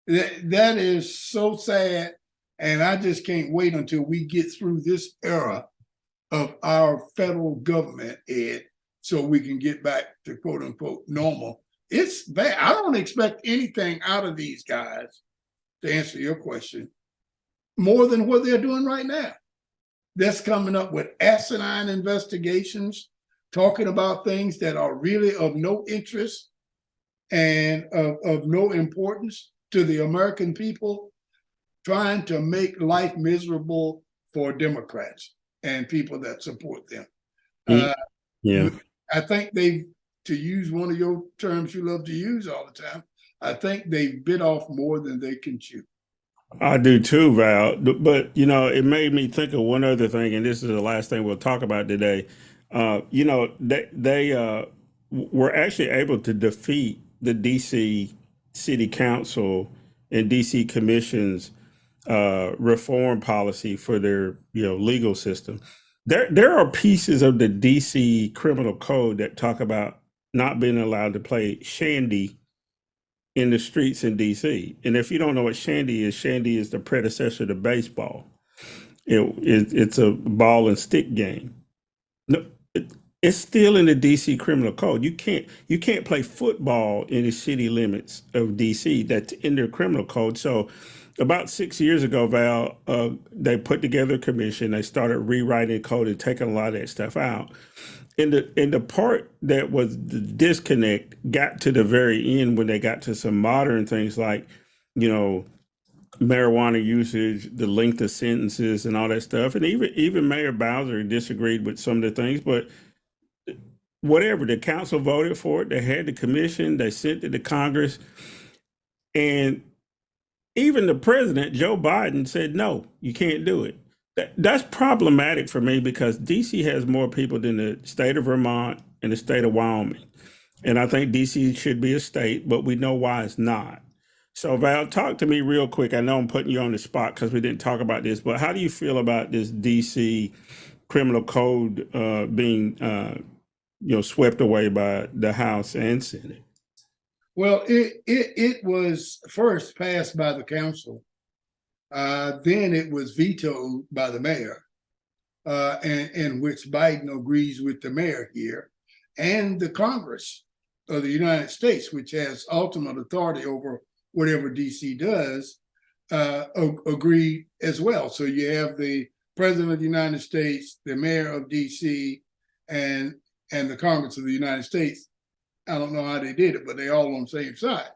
That is so sad. And I just can't wait until we get through this era of our federal government, Ed, so we can get back to quote unquote normal. It's bad. I don't expect anything out of these guys, to answer your question, more than what they're doing right now. That's coming up with asinine investigations, talking about things that are really of no interest and of no importance to the American people, trying to make life miserable for Democrats and people that support them. I think they've, to use one of your terms you love to use all the time, I think they've bit off more than they can chew. I do too, Val. But, it made me think of one other thing, and this is the last thing we'll talk about today. They were actually able to defeat the D.C. City Council and D.C. Commission's reform policy for their legal system. There are pieces of the D.C. criminal code that talk about not being allowed to play shandy in the streets in D.C. And if you don't know what shandy is the predecessor to baseball. It's a ball and stick game. No, it's still in the D.C. criminal code. You can't play football in the city limits of D.C. That's in their criminal code. So about 6 years ago, Val, they put together a commission. They started rewriting the code and taking a lot of that stuff out. And the part that was the disconnect got to the very end when they got to some modern things like, marijuana usage, the length of sentences and all that stuff. And even Mayor Bowser disagreed with some of the things, but whatever, the council voted for it. They had the commission, they sent it to Congress. And even the president, Joe Biden, said, no, you can't do it. That's problematic for me because D.C. has more people than the state of Vermont and the state of Wyoming. And I think D.C. should be a state, but we know why it's not. So Val, talk to me real quick. I know I'm putting you on the spot because we didn't talk about this, but how do you feel about this D.C. criminal code being swept away by the House and Senate? Well, it was first passed by the council. Then it was vetoed by the mayor, in which Biden agrees with the mayor here, and the Congress of the United States, which has ultimate authority over whatever DC does, agree as well. So you have the President of the United States, the mayor of DC, and the Congress of the United States. I don't know how they did it, but they all on the same side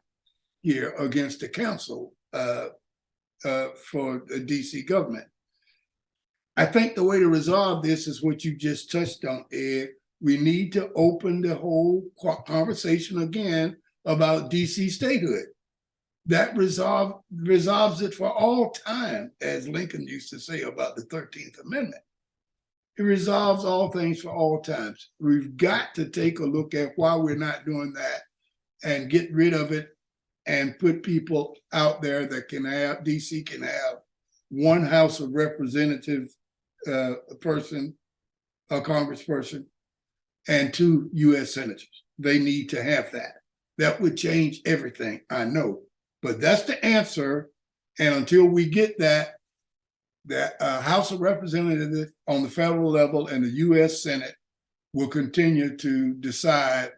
here against the council for the DC government. I think the way to resolve this is what you just touched on, Ed. We need to open the whole conversation again about DC statehood. That resolves it for all time, as Lincoln used to say about the 13th Amendment. It resolves all things for all times. We've got to take a look at why we're not doing that and get rid of it and put people out there that can have, DC can have one House of Representative person, a congressperson, and 2 U.S. senators. They need to have that. That would change everything, I know. But that's the answer. And until we get that House of Representatives on the federal level and the U.S. Senate will continue to decide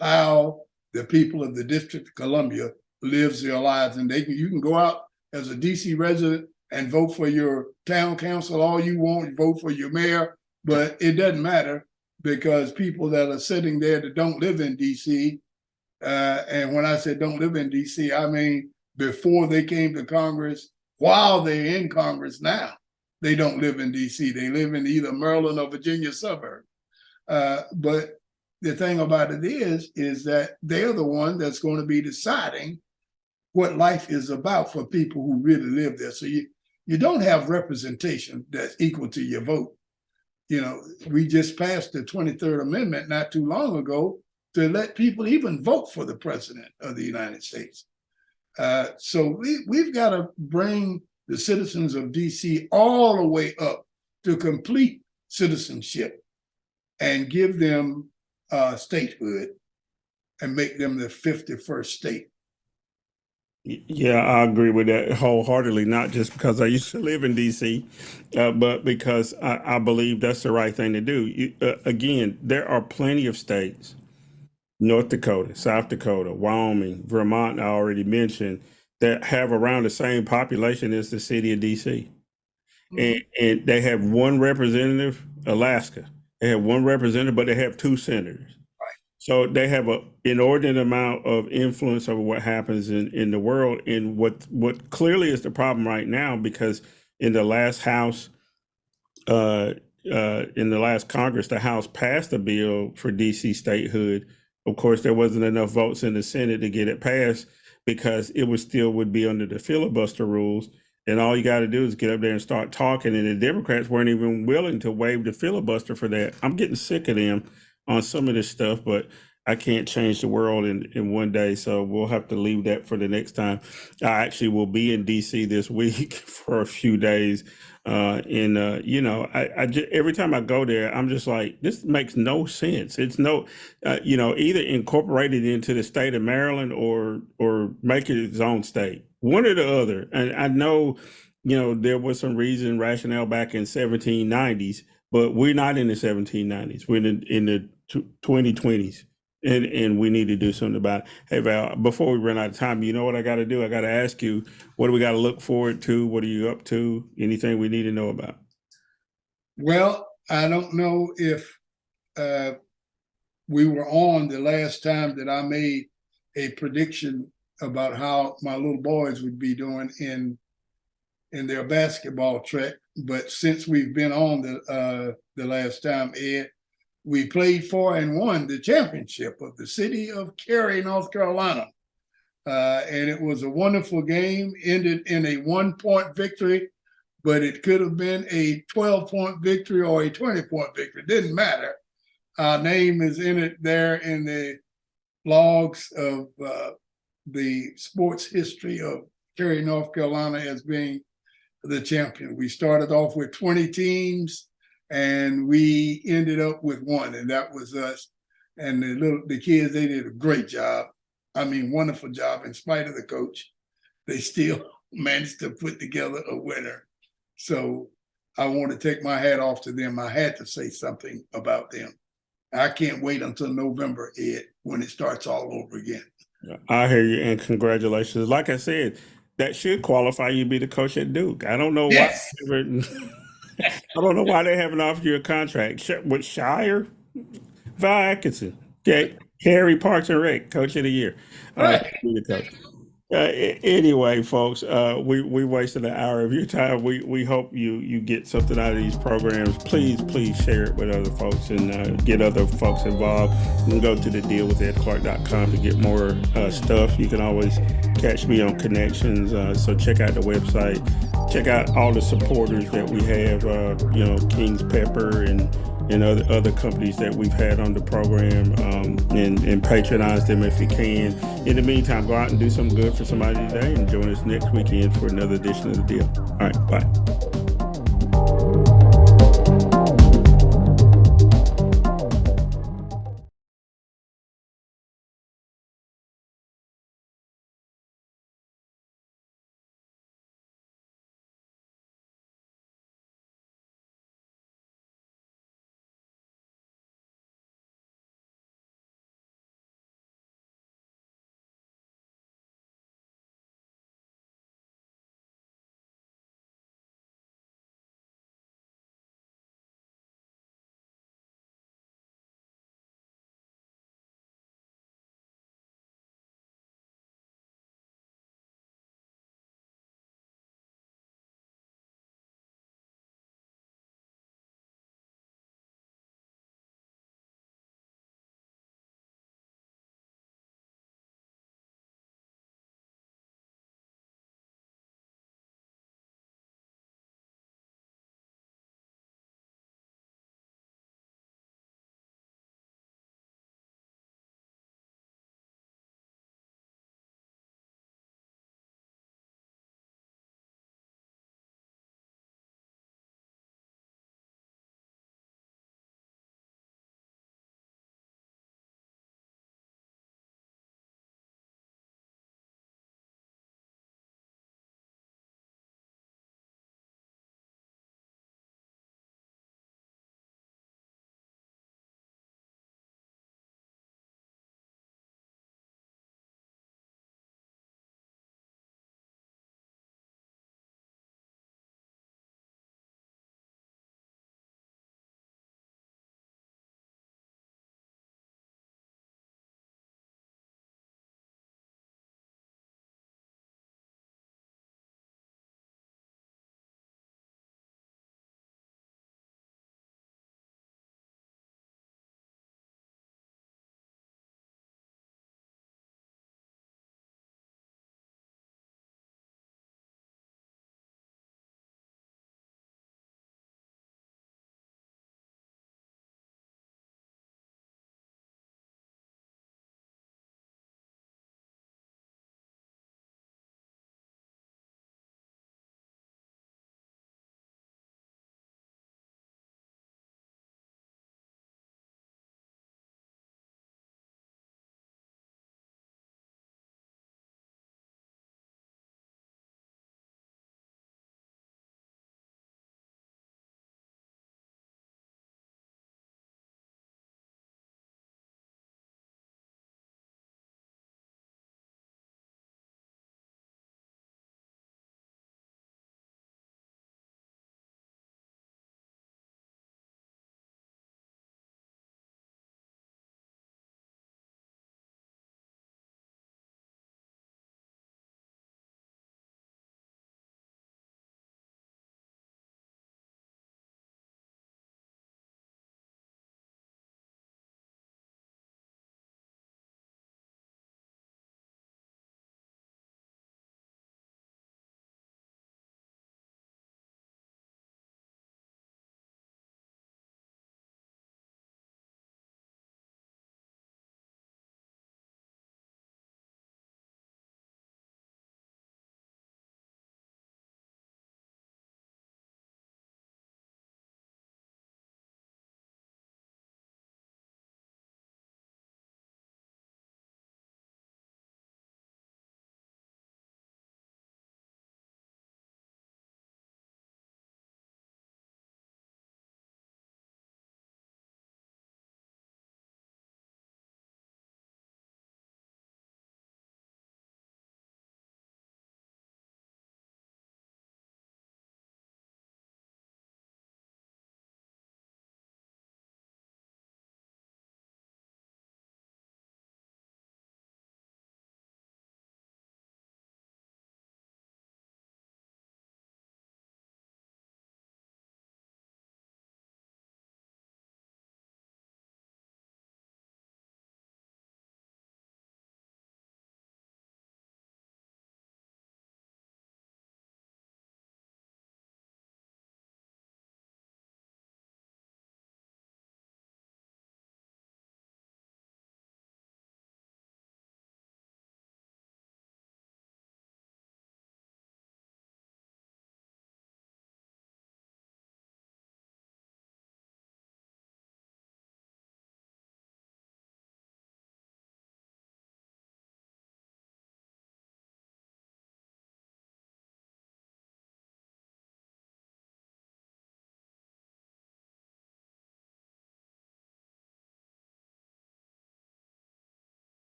how the people of the District of Columbia lives their lives. And you can go out as a DC resident and vote for your town council all you want, vote for your mayor, but it doesn't matter because people that are sitting there that don't live in DC, and when I say don't live in DC, I mean before they came to Congress, while they're in Congress now, they don't live in DC. They live in either Maryland or Virginia suburb. But the thing about it is that they're the one that's going to be deciding what life is about for people who really live there. So you don't have representation that's equal to your vote. We just passed the 23rd Amendment not too long ago to let people even vote for the president of the United States. So we've got to bring the citizens of DC all the way up to complete citizenship and give them statehood and make them the 51st state. Yeah, I agree with that wholeheartedly, not just because I used to live in D.C., but because I believe that's the right thing to do. Again, there are plenty of states, North Dakota, South Dakota, Wyoming, Vermont, I already mentioned, that have around the same population as the city of D.C. And they have one representative, Alaska. They have one representative, but they have two senators. So they have an inordinate amount of influence over what happens in the world. And what clearly is the problem right now, because in the last House, in the last Congress, the House passed a bill for DC statehood. Of course, there wasn't enough votes in the Senate to get it passed because it would be under the filibuster rules. And all you got to do is get up there and start talking. And the Democrats weren't even willing to waive the filibuster for that. I'm getting sick of them on some of this stuff, but I can't change the world in one day. So we'll have to leave that for the next time. I actually will be in DC this week for a few days. Every time I go there, I'm just like, this makes no sense. It's either incorporate it into the state of Maryland or make it its own state, one or the other. And I know, there was some rationale back in 1790s, but we're not in the 1790s. We're in the 2020s. And we need to do something about it. Hey, Val, before we run out of time, you know what I got to do? I got to ask you, what do we got to look forward to? What are you up to? Anything we need to know about? Well, I don't know if we were on the last time that I made a prediction about how my little boys would be doing in their basketball track. But since we've been on the last time, Ed, we played for and won the championship of the city of Cary, North Carolina. And it was a wonderful game, ended in a 1-point victory, but it could have been a 12-point victory or a 20-point victory. It didn't matter. Our name is in it there in the logs of the sports history of Cary, North Carolina as being the champion. We started off with 20 teams, and we ended up with one, and that was us. And the kids, they did a great job. I mean, wonderful job. In spite of the coach, they still managed to put together a winner. So I want to take my hat off to them. I had to say something about them. I can't wait until November, Ed, when it starts all over again. I hear you, and congratulations. Like I said, that should qualify you to be the coach at Duke. I don't know why. I don't know why they haven't offered you a contract with Shire. Val Atkinson, Cary Parks and Rec, Coach of the Year. Anyway, folks, we wasted an hour of your time. We hope you get something out of these programs. Please share it with other folks and get other folks involved. You can go to thedealwithedclark.com to get more stuff. You can always catch me on Connections. So check out the website. Check out all the supporters that we have. King's Pepper and other companies that we've had on the program, and patronize them if you can. In the meantime, go out and do something good for somebody today and join us next weekend for another edition of The Deal. All right, bye.